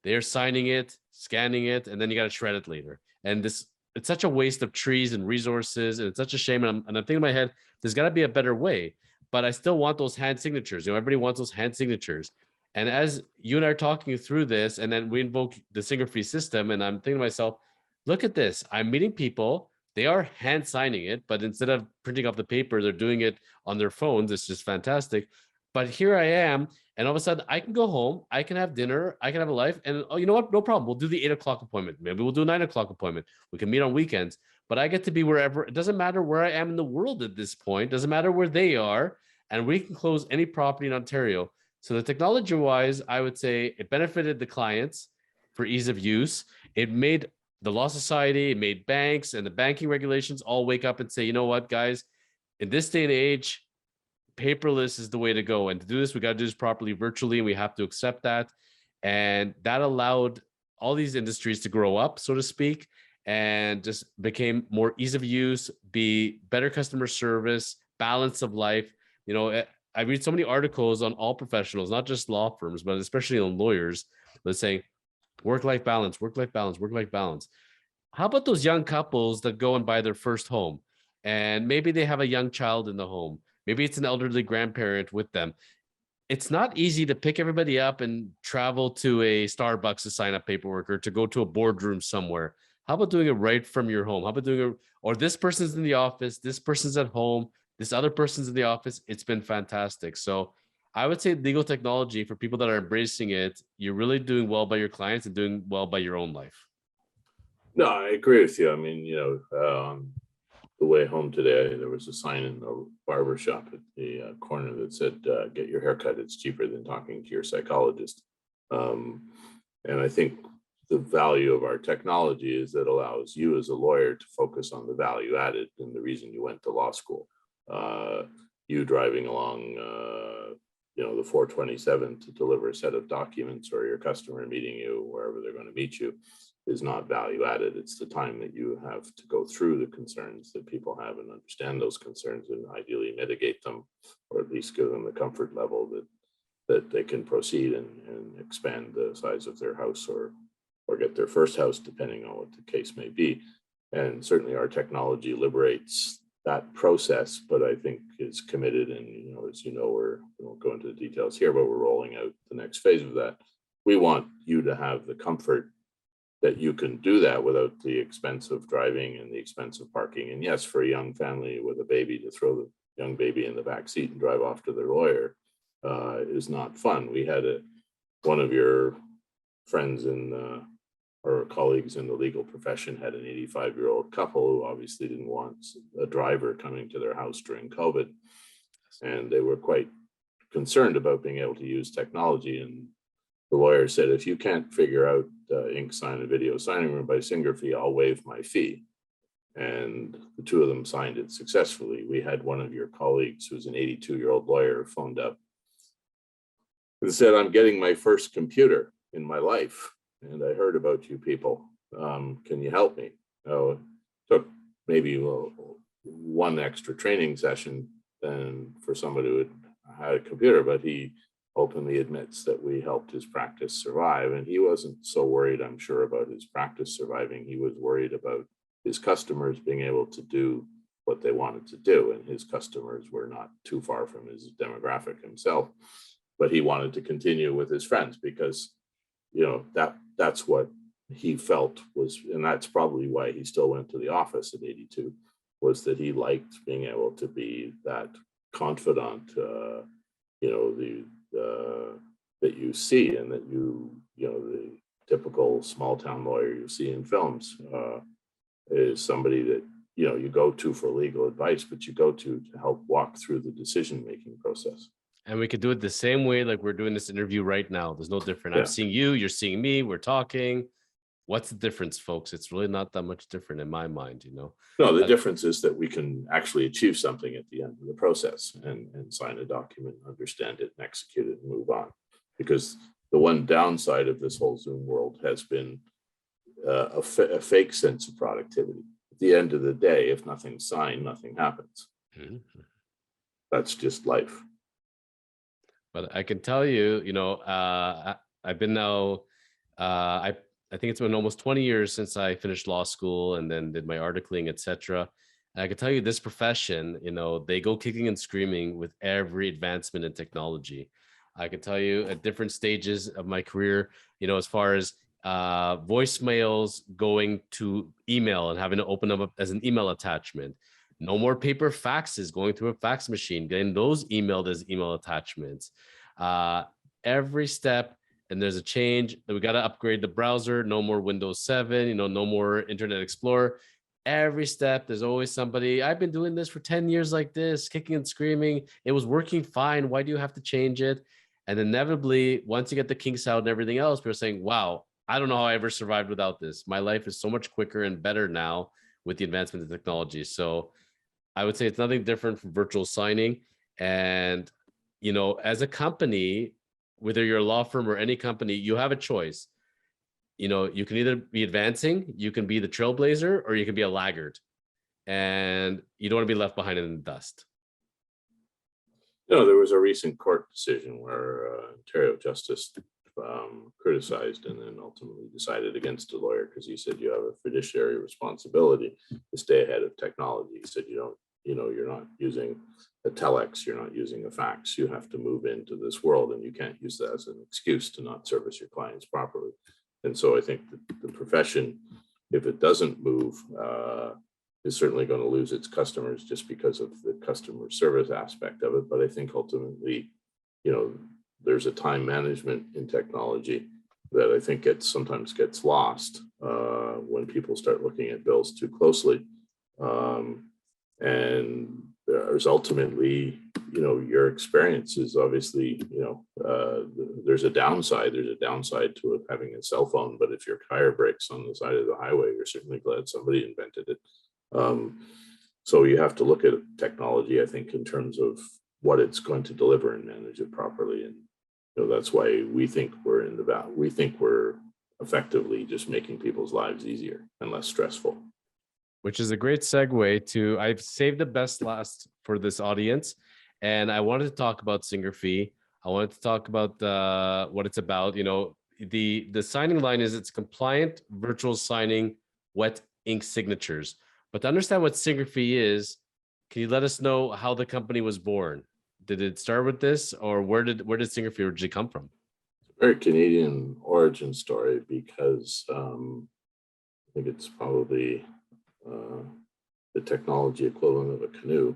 they're signing it, scanning it, and then you got to shred it later. And this, it's such a waste of trees and resources, and it's such a shame. And I'm thinking in my head, there's got to be a better way. But I still want those hand signatures. You know, everybody wants those hand signatures. And as you and I are talking through this, and then we invoke the Syngrafii system, and I'm thinking to myself, look at this. I'm meeting people. They are hand signing it, but instead of printing off the paper, they're doing it on their phones. It's just fantastic. But here I am, and all of a sudden I can go home, I can have dinner, I can have a life, and oh, you know what? No problem. We'll do the 8 o'clock appointment. Maybe we'll do a 9 o'clock appointment. We can meet on weekends, but I get to be wherever. It doesn't matter where I am in the world at this point. It doesn't matter where they are, and we can close any property in Ontario. So the technology-wise, I would say it benefited the clients for ease of use. It made the Law Society, it made banks and the banking regulations all wake up and say, you know what, guys, in this day and age, paperless is the way to go. And to do this, we got to do this properly virtually, and we have to accept that. And that allowed all these industries to grow up, so to speak, and just became more ease of use, be better customer service, balance of life. You know, I read so many articles on all professionals, not just law firms, but especially on lawyers, that say work-life balance, work-life balance, work-life balance. How about those young couples that go and buy their first home, and maybe they have a young child in the home? Maybe it's an elderly grandparent with them. It's not easy to pick everybody up and travel to a Starbucks to sign up paperwork, or to go to a boardroom somewhere. How about doing it right from your home? How about doing it, or this person's in the office, this person's at home, this other person's in the office. It's been fantastic. So I would say legal technology, for people that are embracing it, you're really doing well by your clients and doing well by your own life. No, I agree with you. I mean, the way home today, there was a sign in the barber shop at the corner that said, get your haircut. It's cheaper than talking to your psychologist. And I think the value of our technology is that allows you as a lawyer to focus on the value added and the reason you went to law school. You driving along, the 427 to deliver a set of documents, or your customer meeting you wherever they're going to meet you, is not value added. It's the time that you have to go through the concerns that people have and understand those concerns, and ideally mitigate them, or at least give them the comfort level that they can proceed and expand the size of their house, or get their first house, depending on what the case may be. And certainly our technology liberates that process, but I think is committed. And, as you know, we won't go into the details here, but we're rolling out the next phase of that. We want you to have the comfort that you can do that without the expense of driving and the expense of parking. And yes, for a young family with a baby, to throw the young baby in the back seat and drive off to their lawyer is not fun. We had one of your friends or colleagues in the legal profession had an 85-year-old couple who obviously didn't want a driver coming to their house during COVID. And they were quite concerned about being able to use technology. And the lawyer said, if you can't figure out ink sign and video signing room by Syngrafii, I'll waive my fee. And the two of them signed it successfully. We had one of your colleagues, who's an 82-year-old lawyer, phoned up and said, I'm getting my first computer in my life, and I heard about you people. Can you help me? It took maybe one extra training session than for somebody who had a computer, but he openly admits that we helped his practice survive. And he wasn't so worried, I'm sure, about his practice surviving. He was worried about his customers being able to do what they wanted to do. And his customers were not too far from his demographic himself, but he wanted to continue with his friends because, that's what he felt was, and that's probably why he still went to the office at 82, was that he liked being able to be that confidant, that you see, and that the typical small town lawyer you see in films is somebody that you go to for legal advice, but you go to help walk through the decision-making process. And we could do it the same way like we're doing this interview right now. There's no different. Yeah. I'm seeing you, you're seeing me, we're talking. what's the difference, folks? It's really not that much different in my mind, No, the difference is that we can actually achieve something at the end of the process and sign a document, understand it, and execute it, and move on. Because the one downside of this whole Zoom world has been a fake sense of productivity. At the end of the day, if nothing's signed, nothing happens. Mhm. That's just life. But I can tell you, I've been now, I think it's been almost 20 years since I finished law school and then did my articling, etc. And I can tell you this profession, they go kicking and screaming with every advancement in technology. I can tell you at different stages of my career, as far as voicemails going to email and having to open them up as an email attachment. No more paper faxes going through a fax machine, getting those emailed as email attachments. Every step, and there's a change that we got to upgrade the browser. No more Windows 7, no more Internet Explorer. Every step, there's always somebody. I've been doing this for 10 years like this, kicking and screaming. It was working fine. Why do you have to change it? And inevitably, once you get the kinks out and everything else, people are saying, wow, I don't know how I ever survived without this. My life is so much quicker and better now with the advancement of technology. So I would say it's nothing different from virtual signing. And, as a company, whether you're a law firm or any company, you have a choice. You can either be advancing, you can be the trailblazer, or you can be a laggard. And you don't want to be left behind in the dust. There was a recent court decision where Ontario Justice criticized and then ultimately decided against a lawyer because he said you have a fiduciary responsibility to stay ahead of technology. He said you're not using a telex, you're not using a fax. You have to move into this world, and you can't use that as an excuse to not service your clients properly. And so I think that the profession, if it doesn't move, is certainly going to lose its customers just because of the customer service aspect of it. But I think ultimately, there's a time management in technology that I think sometimes gets lost when people start looking at bills too closely. And there's ultimately, your experience is obviously, there's a downside. There's a downside to having a cell phone, but if your tire breaks on the side of the highway, you're certainly glad somebody invented it. So you have to look at technology, I think, in terms of what it's going to deliver and manage it properly. And that's why we think we're effectively just making people's lives easier and less stressful. Which is a great segue to, I've saved the best last for this audience. And I wanted to talk about Syngrafii. I wanted to talk about what it's about. The signing line is it's compliant virtual signing, wet ink signatures. But to understand what Syngrafii is, can you let us know how the company was born? Did it start with this, or where did Syngrafii originally come from? Very Canadian origin story, because I think it's probably the technology equivalent of a canoe,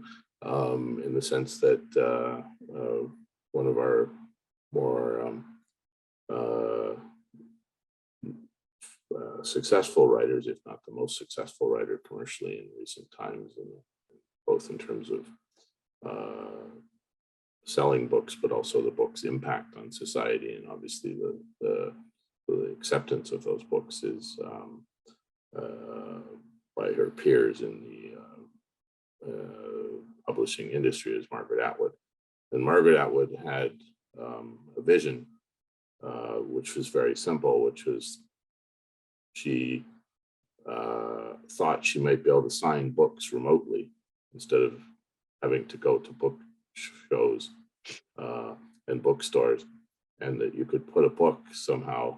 in the sense that one of our more successful writers, if not the most successful writer commercially in recent times, and both in terms of selling books, but also the book's impact on society, and obviously the acceptance of those books is by her peers in the publishing industry, is Margaret Atwood. And Margaret Atwood had a vision, which was very simple, which was she thought she might be able to sign books remotely instead of having to go to book shows and bookstores, and that you could put a book somehow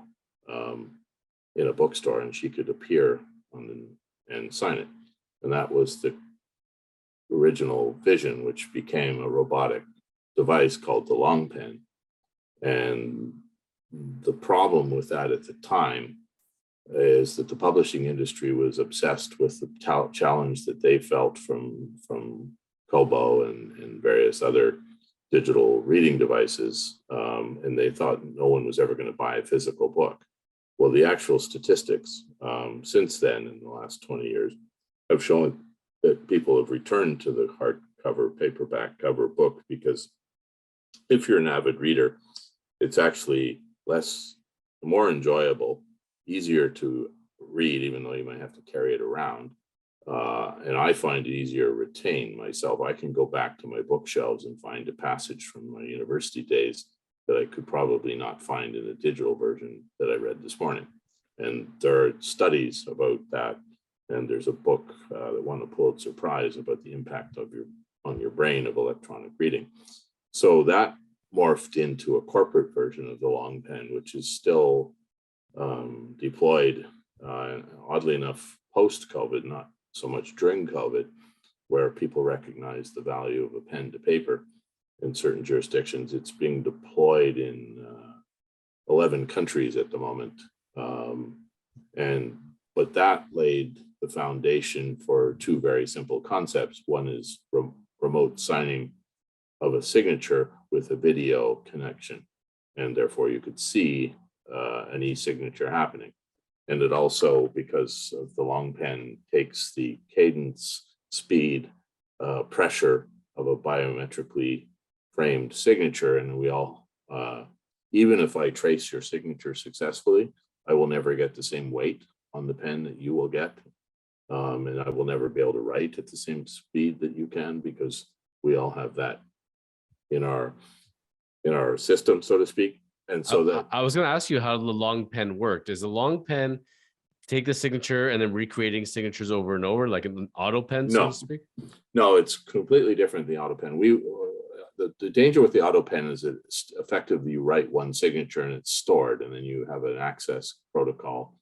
in a bookstore and she could appear and sign it. And that was the original vision, which became a robotic device called the long pen. And the problem with that at the time is that the publishing industry was obsessed with the challenge that they felt from Kobo and various other digital reading devices, and they thought no one was ever going to buy a physical book. Well, the actual statistics since then, in the last 20 years, have shown that people have returned to the hardcover, paperback cover book, because if you're an avid reader, it's actually more enjoyable, easier to read, even though you might have to carry it around. And I find it easier to retain myself. I can go back to my bookshelves and find a passage from my university days that I could probably not find in a digital version that I read this morning. And there are studies about that. And there's a book that won a Pulitzer Prize about the impact on your brain of electronic reading. So that morphed into a corporate version of the long pen, which is still deployed, oddly enough, post-COVID, not so much during COVID, where people recognize the value of a pen to paper in certain jurisdictions. It's being deployed in 11 countries at the moment. But that laid the foundation for two very simple concepts. One is remote signing of a signature with a video connection, and therefore you could see an e-signature happening. And it also, because of the long pen, takes the cadence, speed, pressure of a biometrically framed signature. And we all, even if I trace your signature successfully, I will never get the same weight on the pen that you will get. And I will never be able to write at the same speed that you can, because we all have that in our system, so to speak. And so that I was going to ask you how the long pen worked. Does the long pen take the signature and then recreating signatures over and over, like an auto pen, so to speak? No, it's completely different than the auto pen. The danger with the auto pen is that it's effectively you write one signature and it's stored, and then you have an access protocol,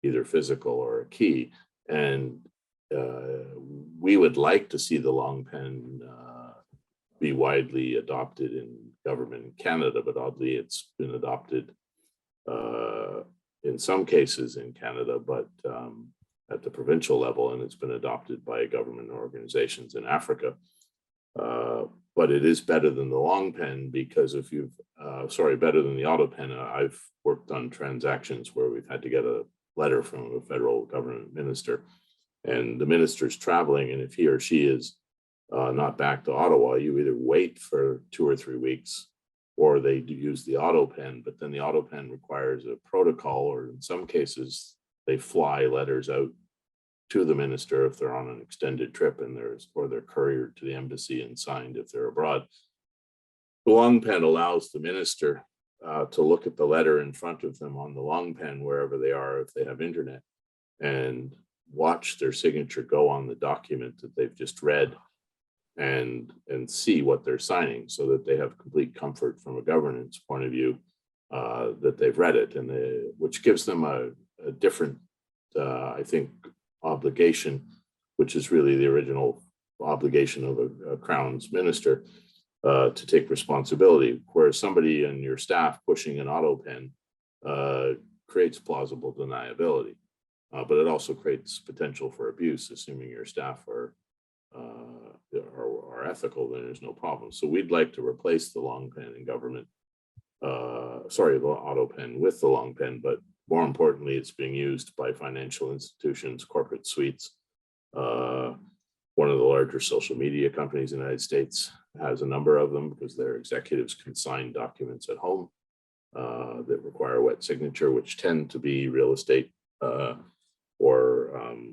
either physical or a key. And we would like to see the long pen be widely adopted in government in Canada, but oddly it's been adopted in some cases in Canada, but at the provincial level, and it's been adopted by government organizations in Africa. But it is better than the long pen, because if you've, better than the auto pen. I've worked on transactions where we've had to get a letter from a federal government minister, and the minister's traveling, and if he or she is not back to Ottawa, you either wait for 2 or 3 weeks, or they use the auto pen. But then the auto pen requires a protocol, or in some cases, they fly letters out to the minister if they're on an extended trip, and they're couriered to the embassy and signed if they're abroad. The long pen allows the minister to look at the letter in front of them on the long pen wherever they are, if they have internet, and watch their signature go on the document that they've just read, and see what they're signing, so that they have complete comfort from a governance point of view that they've read it, and which gives them a different, I think, obligation, which is really the original obligation of a Crown's minister, to take responsibility. Whereas somebody in your staff pushing an auto pen creates plausible deniability, but it also creates potential for abuse, assuming your staff are ethical, then there's no problem. So we'd like to replace the long pen in government, the auto pen with the long pen, but more importantly, it's being used by financial institutions, corporate suites. One of the larger social media companies in the United States has a number of them, because their executives can sign documents at home that require a wet signature, which tend to be real estate or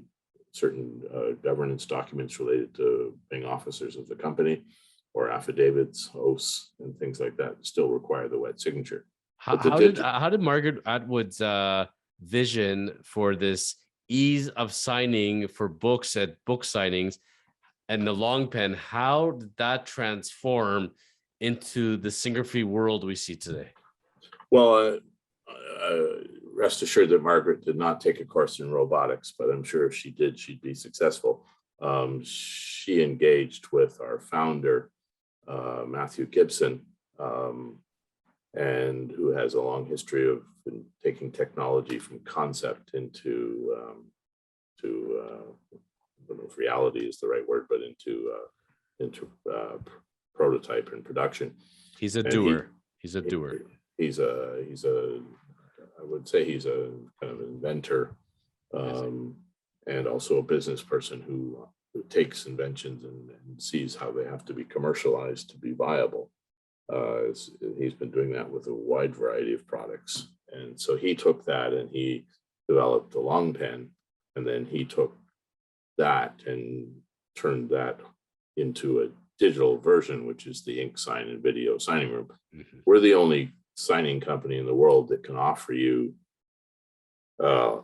certain governance documents related to being officers of the company, or affidavits, oaths, and things like that still require the wet signature. How did Margaret Atwood's vision for this ease of signing for books at book signings and the long pen, how did that transform into the Syngrafii world we see today? Well, rest assured that Margaret did not take a course in robotics, but I'm sure if she did, she'd be successful. She engaged with our founder, Matthew Gibson, and who has a long history of taking technology from concept into I don't know if reality is the right word, but into prototype and production. He's a doer. He's a doer. He's a I would say he's a kind of inventor, and also a business person who takes inventions and sees how they have to be commercialized to be viable. He's been doing that with a wide variety of products. And so he took that and he developed the long pen, and then he took that and turned that into a digital version, which is the ink sign and video signing room. Mm-hmm. We're the only signing company in the world that can offer you, the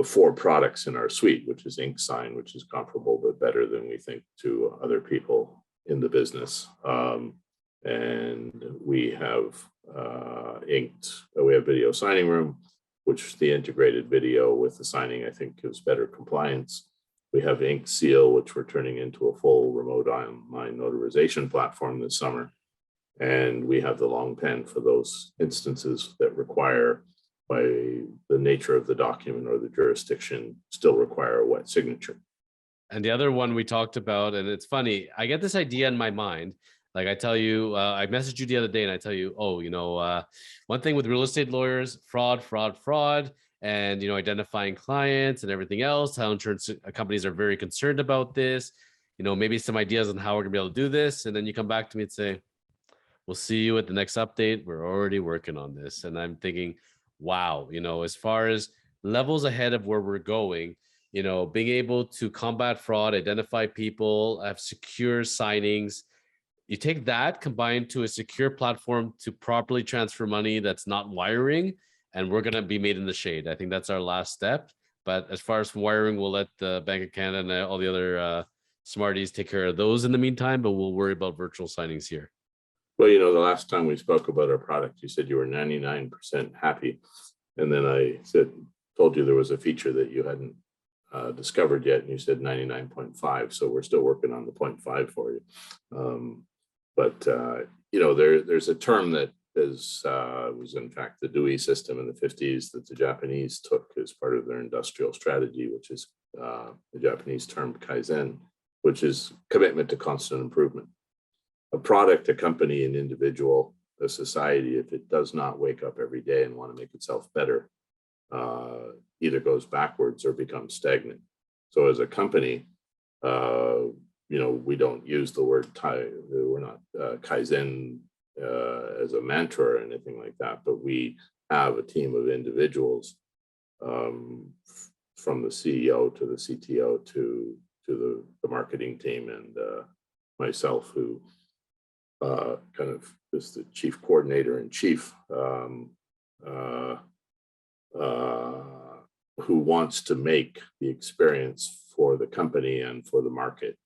4 products in our suite, which is ink sign, which is comparable but better than we think to other people in the business. And we have we have video signing room, which the integrated video with the signing, I think, gives better compliance. We have Ink Seal, which we're turning into a full remote online notarization platform this summer. And we have the long pen for those instances that require, by the nature of the document or the jurisdiction, still require a wet signature. And the other one we talked about, and it's funny, I get this idea in my mind. Like I tell you, I messaged you the other day and I tell you, one thing with real estate lawyers, fraud, and, identifying clients and everything else, how insurance companies are very concerned about this, maybe some ideas on how we're gonna be able to do this. And then you come back to me and say, we'll see you at the next update. We're already working on this. And I'm thinking, wow, as far as levels ahead of where we're going, being able to combat fraud, identify people, have secure signings. You take that combined to a secure platform to properly transfer money that's not wiring, and we're going to be made in the shade. I think that's our last step. But as far as wiring, we'll let the Bank of Canada and all the other smarties take care of those in the meantime, but we'll worry about virtual signings here. Well, the last time we spoke about our product, you said you were 99% happy. And then I told you there was a feature that you hadn't discovered yet, and you said 99.5. So we're still working on the 0.5 for you. There's a term that was in fact the Dewey system in the 50s that the Japanese took as part of their industrial strategy, which is the Japanese term Kaizen, which is commitment to constant improvement. A product, a company, an individual, a society, if it does not wake up every day and want to make itself better, either goes backwards or becomes stagnant. So as a company, we don't use the word we're not Kaizen as a mantra or anything like that, but we have a team of individuals, from the CEO to the CTO to the marketing team and myself, who kind of is the chief coordinator in chief, who wants to make the experience for the company and for the market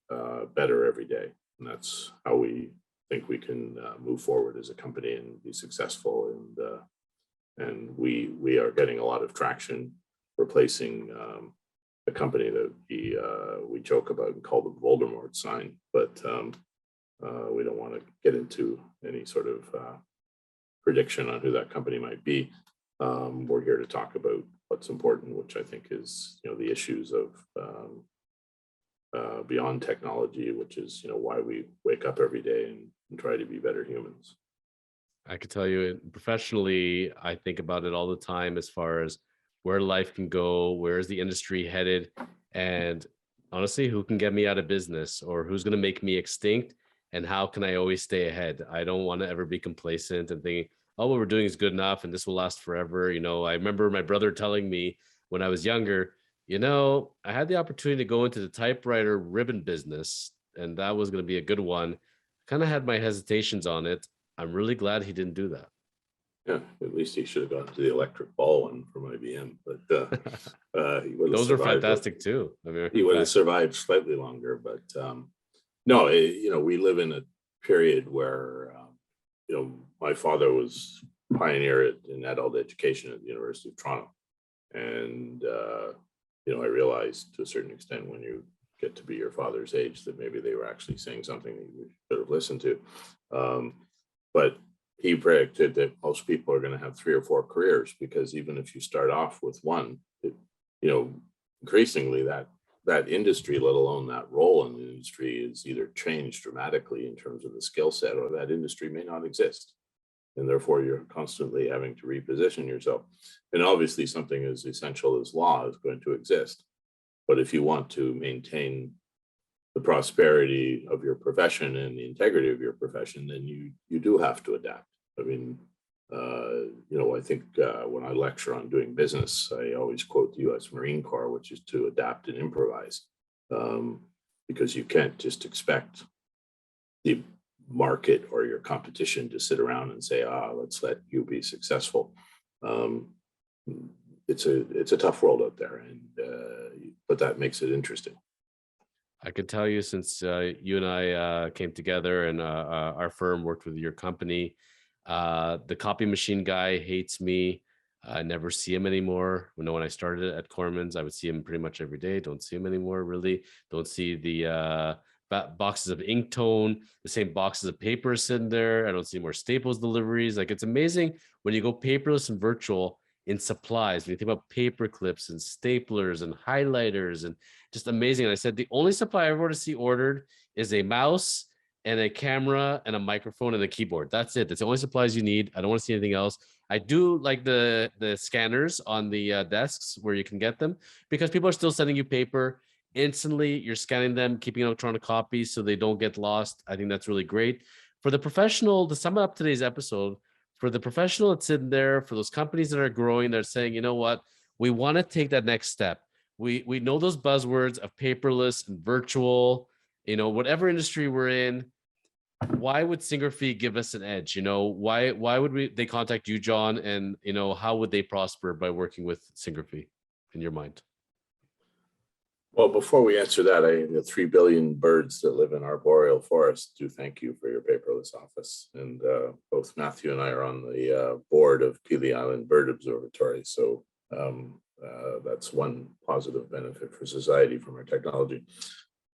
better every day. And that's how we think we can move forward as a company and be successful. And we are getting a lot of traction replacing a company that we joke about and call the Voldemort sign, but we don't want to get into any sort of prediction on who that company might be. We're here to talk about what's important, which I think is, the issues of beyond technology, which is, why we wake up every day and try to be better humans. I could tell you professionally, I think about it all the time as far as where life can go, where's the industry headed, and honestly, who can get me out of business or who's going to make me extinct, and how can I always stay ahead? I don't want to ever be complacent and thinking, oh, what we're doing is good enough and this will last forever. I remember my brother telling me when I was younger, I had the opportunity to go into the typewriter ribbon business, and that was going to be a good one. Kind of had my hesitations on it. I'm really glad he didn't do that. Yeah, at least he should have gone to the electric ball one from IBM, but he would have those are fantastic too. He would have survived slightly longer, but no, we live in a period where my father was pioneer in adult education at the University of Toronto, and I realized to a certain extent when you get to be your father's age that maybe they were actually saying something that you should have listened to. But he predicted that most people are going to have 3 or 4 careers, because even if you start off with one, increasingly that industry, let alone that role in the industry, is either changed dramatically in terms of the skill set, or that industry may not exist. And therefore, you're constantly having to reposition yourself. And obviously, something as essential as law is going to exist. But if you want to maintain the prosperity of your profession and the integrity of your profession, then you do have to adapt. I mean, I think when I lecture on doing business, I always quote the U.S. Marine Corps, which is to adapt and improvise, because you can't just expect the market or your competition to sit around and say, let's let you be successful. It's a tough world out there, but that makes it interesting. I can tell you, since you and I came together and our firm worked with your company, the copy machine guy hates me. I never see him anymore. When I started at Kormans, I would see him pretty much every day. Don't see him anymore, really. Don't see the boxes of ink tone, the same boxes of paper sitting there. I don't see more Staples deliveries. Like, it's amazing when you go paperless and virtual in supplies. When you think about paper clips and staplers and highlighters, and just amazing. And I said, the only supply I ever want to see ordered is a mouse and a camera and a microphone and a keyboard. That's it. That's the only supplies you need. I don't want to see anything else. I do like the scanners on the desks where you can get them, because people are still sending you paper instantly. You're scanning them, keeping electronic copies so they don't get lost. I think that's really great. For the professional, to sum up today's episode, for the professional that's in there, for those companies that are growing, they're saying, you know what, we want to take that next step. We know those buzzwords of paperless and virtual, whatever industry we're in. Why would Syngrafii give us an edge? Why would they contact you, John? And, how would they prosper by working with Syngrafii, in your mind? Well, before we answer that, the 3 billion birds that live in our boreal forest do thank you for your paperless office. And both Matthew and I are on the board of Pelee Island Bird Observatory. So that's one positive benefit for society from our technology.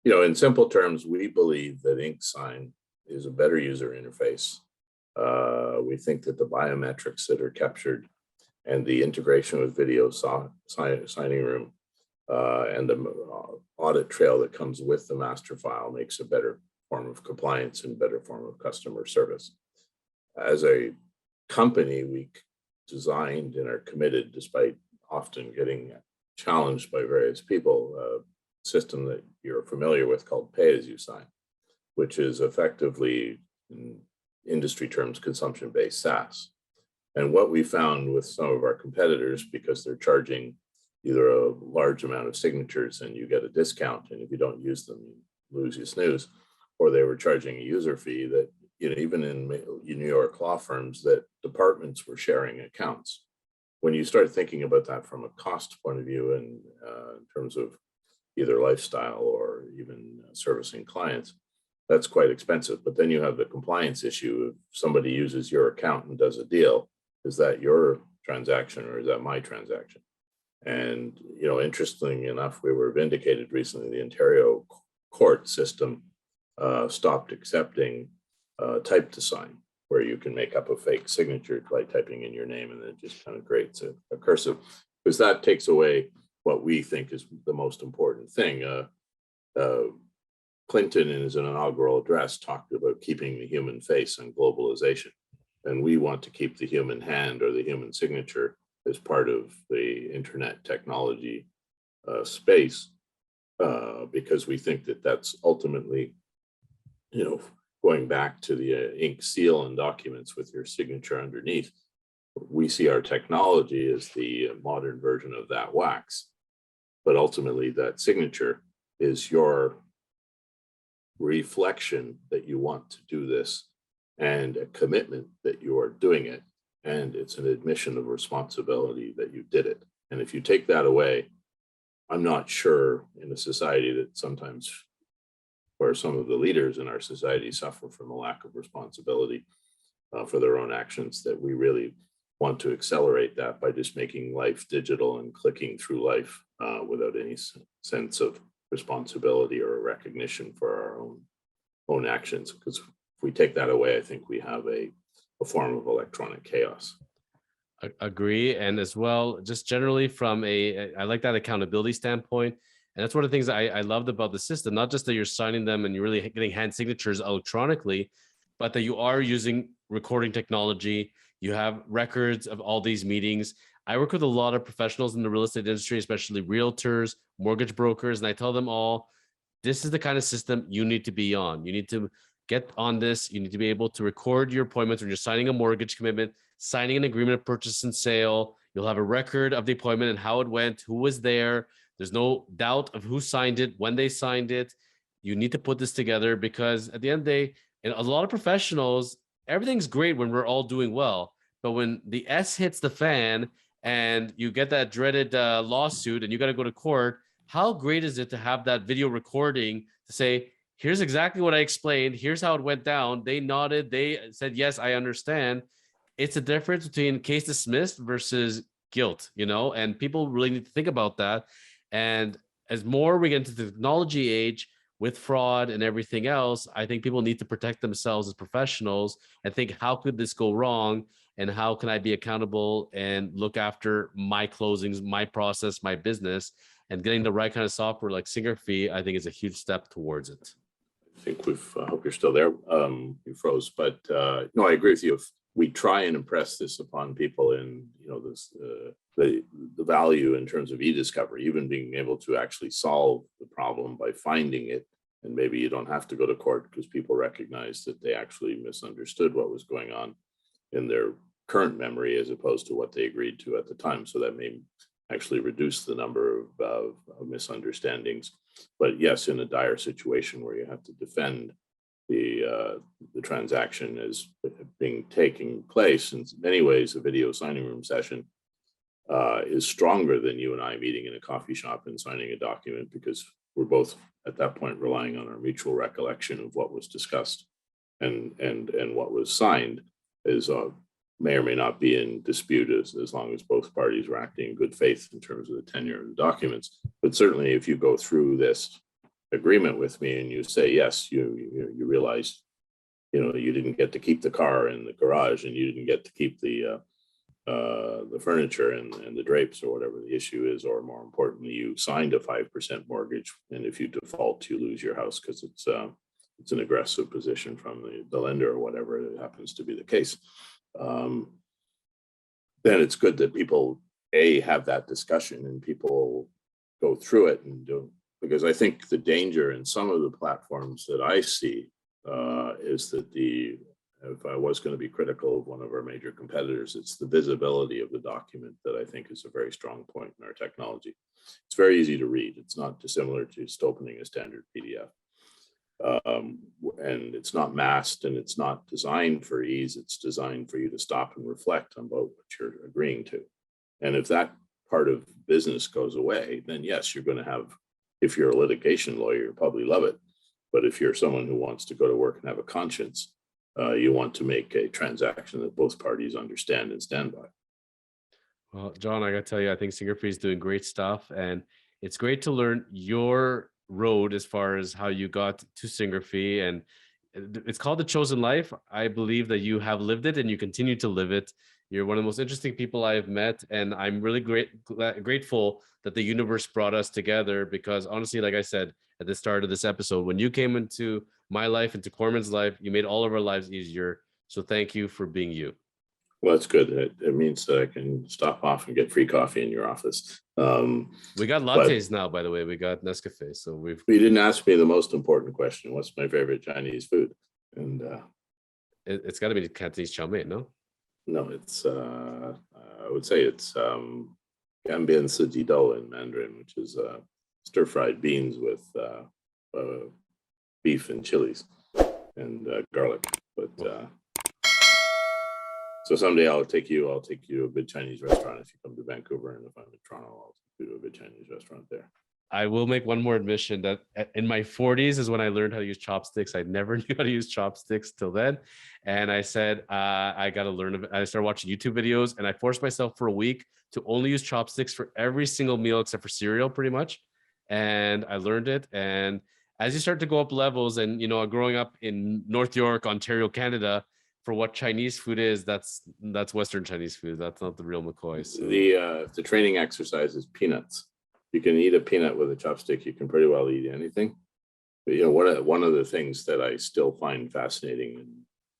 In simple terms, we believe that InkSign is a better user interface. We think that the biometrics that are captured and the integration with video signing room and the audit trail that comes with the master file makes a better form of compliance and better form of customer service. As a company, we designed and are committed, despite often getting challenged by various people, a system that you're familiar with called pay-as-you-sign, which is effectively, in industry terms, consumption-based SaaS. And what we found with some of our competitors, because they're charging either a large amount of signatures and you get a discount, and if you don't use them, you lose your snooze, or they were charging a user fee, that even in New York law firms, that departments were sharing accounts. When you start thinking about that from a cost point of view, and in terms of either lifestyle or even servicing clients, that's quite expensive. But then you have the compliance issue. If somebody uses your account and does a deal, is that your transaction or is that my transaction? And, interestingly enough, we were vindicated recently. The Ontario court system stopped accepting type to sign, where you can make up a fake signature by typing in your name and then it just kind of creates a cursive, because that takes away what we think is the most important thing. Clinton, in his inaugural address, talked about keeping the human face and globalization. And we want to keep the human hand or the human signature as part of the internet technology space, because we think that that's ultimately, going back to the ink seal and documents with your signature underneath. We see our technology as the modern version of that wax, but ultimately that signature is your reflection that you want to do this and a commitment that you are doing it. And it's an admission of responsibility that you did it. And if you take that away, I'm not sure, in a society that sometimes, where some of the leaders in our society suffer from a lack of responsibility for their own actions, that we really want to accelerate that by just making life digital and clicking through life without any sense of responsibility or recognition for our own actions. Because if we take that away, I think we have a form of electronic chaos. Agree. And as well, just generally from I like that accountability standpoint. And that's one of the things I loved about the system, not just that you're signing them and you're really getting hand signatures electronically, but that you are using recording technology. You have records of all these meetings. I work with a lot of professionals in the real estate industry, especially realtors, mortgage brokers, and I tell them all, this is the kind of system you need to be on. You need to get on this. You need to be able to record your appointments when you're signing a mortgage commitment. signing an agreement of purchase and sale. You'll have a record of the appointment and how it went, who was there. There's no doubt of who signed it, when they signed it. You need to put this together because at the end of the day, in a lot of professionals, everything's great when we're all doing well. But when the S hits the fan and you get that dreaded lawsuit and you got to go to court, how great is it to have that video recording to say, here's exactly what I explained. Here's how it went down. They nodded. They said, yes, I understand. It's a difference between case dismissed versus guilt, and people really need to think about that. And as more we get into the technology age with fraud and everything else, I think people need to protect themselves as professionals and think, how could this go wrong? And how can I be accountable and look after my closings, my process, my business? And getting the right kind of software like Syngrafii, I think is a huge step towards it. I think I hope you're still there. You froze, but no, I agree with you. If we try and impress this upon people in, this, the value in terms of e-discovery, even being able to actually solve the problem by finding it, and maybe you don't have to go to court because people recognize that they actually misunderstood what was going on in their current memory as opposed to what they agreed to at the time. So that may actually reduce the number of misunderstandings. But yes, in a dire situation where you have to defend the transaction as being taking place, in many ways, a video signing room session is stronger than you and I meeting in a coffee shop and signing a document, because we're both at that point relying on our mutual recollection of what was discussed, and what was signed is may or may not be in dispute as long as both parties were acting in good faith in terms of the tenure of the documents. But certainly if you go through this agreement with me and you say, yes, you realize, you didn't get to keep the car in the garage and you didn't get to keep the furniture and the drapes or whatever the issue is, or more importantly, you signed a 5% mortgage, and if you default, you lose your house because it's an aggressive position from the lender or whatever it happens to be the case. Then it's good that people have that discussion and people go through it and do, because I think the danger in some of the platforms that I see is that if I was going to be critical of one of our major competitors, it's the visibility of the document that I think is a very strong point in our technology. It's very easy to read. It's not dissimilar to just opening a standard PDF. And it's not masked and it's not designed for ease. It's designed for you to stop and reflect on what you're agreeing to. And if that part of business goes away, then yes, you're going to have, if you're a litigation lawyer, you'll probably love it. But if you're someone who wants to go to work and have a conscience, you want to make a transaction that both parties understand and stand by. Well, John, I got to tell you, I think Syngrafii is doing great stuff, and it's great to learn your road as far as how you got to Syngrafii. And it's called The Chosen Life. I believe that you have lived it and you continue to live it. You're one of the most interesting people I've met, and I'm really grateful that the universe brought us together, because honestly, like I said at the start of this episode, when you came into my life, into Korman's life, you made all of our lives easier. So thank you for being you. Well, that's good. It means that I can stop off and get free coffee in your office. We got lattes now, by the way. We got Nescafe. So you didn't ask me the most important question. What's my favorite Chinese food? And it's got to be Cantonese chow mein, no? No, it's I would say it's Gambian Siji Do in Mandarin, which is stir-fried beans with beef and chilies and garlic. But so someday I'll take you to a good Chinese restaurant if you come to Vancouver, and if I'm in Toronto, I'll take you to a good Chinese restaurant there. I will make one more admission that in my 40s is when I learned how to use chopsticks. I never knew how to use chopsticks till then. And I said, I got to learn. I started watching YouTube videos, and I forced myself for a week to only use chopsticks for every single meal except for cereal, pretty much. And I learned it. And as you start to go up levels, and, growing up in North York, Ontario, Canada, for what Chinese food is, that's Western Chinese food. That's not the real McCoy. So. The training exercise is peanuts. You can eat a peanut with a chopstick. You can pretty well eat anything. But one of the things that I still find fascinating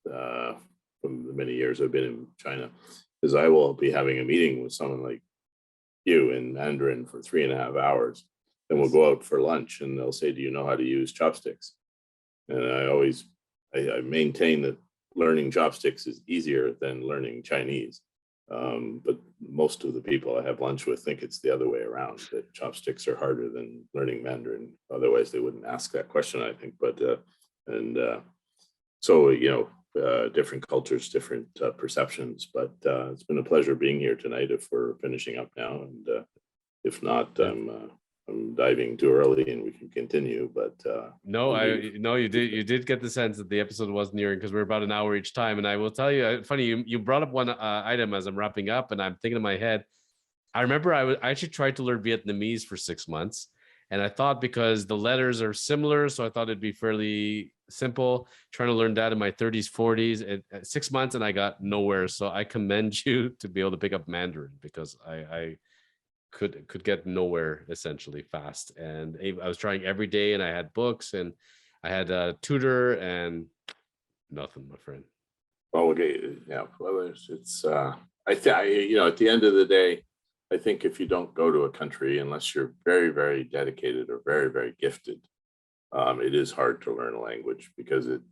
from the many years I've been in China is I will be having a meeting with someone like you in Mandarin for 3.5 hours, and we'll go out for lunch, and they'll say, "Do you know how to use chopsticks?" And I maintain that learning chopsticks is easier than learning Chinese. But most of the people I have lunch with think it's the other way around, that chopsticks are harder than learning Mandarin. Otherwise, they wouldn't ask that question, I think. But so, different cultures, different perceptions. But it's been a pleasure being here tonight. If we're finishing up now, and if not, I'm diving too early, and we can continue. But no, you did get the sense that the episode was nearing, because we're about an hour each time. And I will tell you, funny, you brought up one item as I'm wrapping up, and I'm thinking in my head, I remember I actually tried to learn Vietnamese for 6 months, and I thought because the letters are similar, so I thought it'd be fairly simple. Trying to learn that in my 30s, 40s, at 6 months, and I got nowhere. So I commend you to be able to pick up Mandarin, because I could get nowhere essentially fast. And I was trying every day, and I had books, and I had a tutor, and nothing, my friend. Oh, okay. Yeah. Well, it's at the end of the day, I think if you don't go to a country, unless you're very, very dedicated or very, very gifted, it is hard to learn a language, because and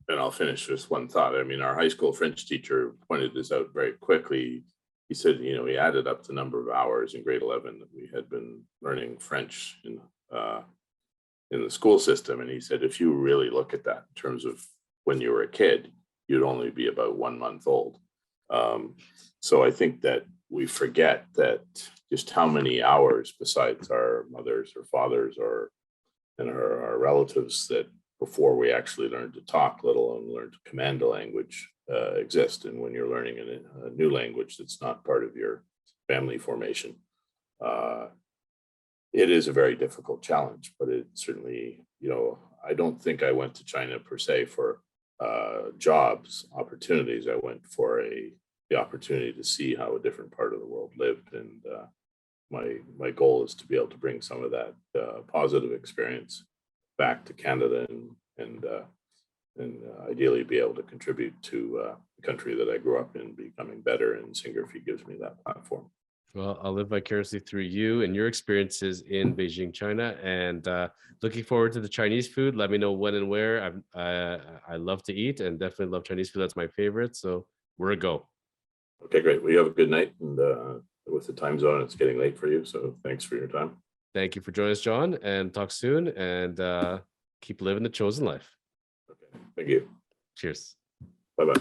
I'll finish this one thought. I mean, our high school French teacher pointed this out very quickly. He said, he added up the number of hours in grade 11 that we had been learning French in the school system. And he said, if you really look at that in terms of when you were a kid, you'd only be about 1 month old. So I think that we forget that just how many hours, besides our mothers or fathers and our relatives, that before we actually learn to talk, let alone learn to command a language, exist. And when you're learning a new language that's not part of your family formation, it is a very difficult challenge. But it certainly, I don't think I went to China per se for jobs, opportunities. I went for the opportunity to see how a different part of the world lived. And my goal is to be able to bring some of that positive experience back to Canada, and ideally be able to contribute to the country that I grew up in becoming better. And Syngrafii gives me that platform. Well, I'll live vicariously through you and your experiences in Beijing, China, and looking forward to the Chinese food. Let me know when and where. I love to eat, and definitely love Chinese food. That's my favorite. So we're a go. Okay, great. Well, you have a good night. And with the time zone, it's getting late for you. So thanks for your time. Thank you for joining us, John, and talk soon, and keep living the chosen life. Okay, thank you. Cheers.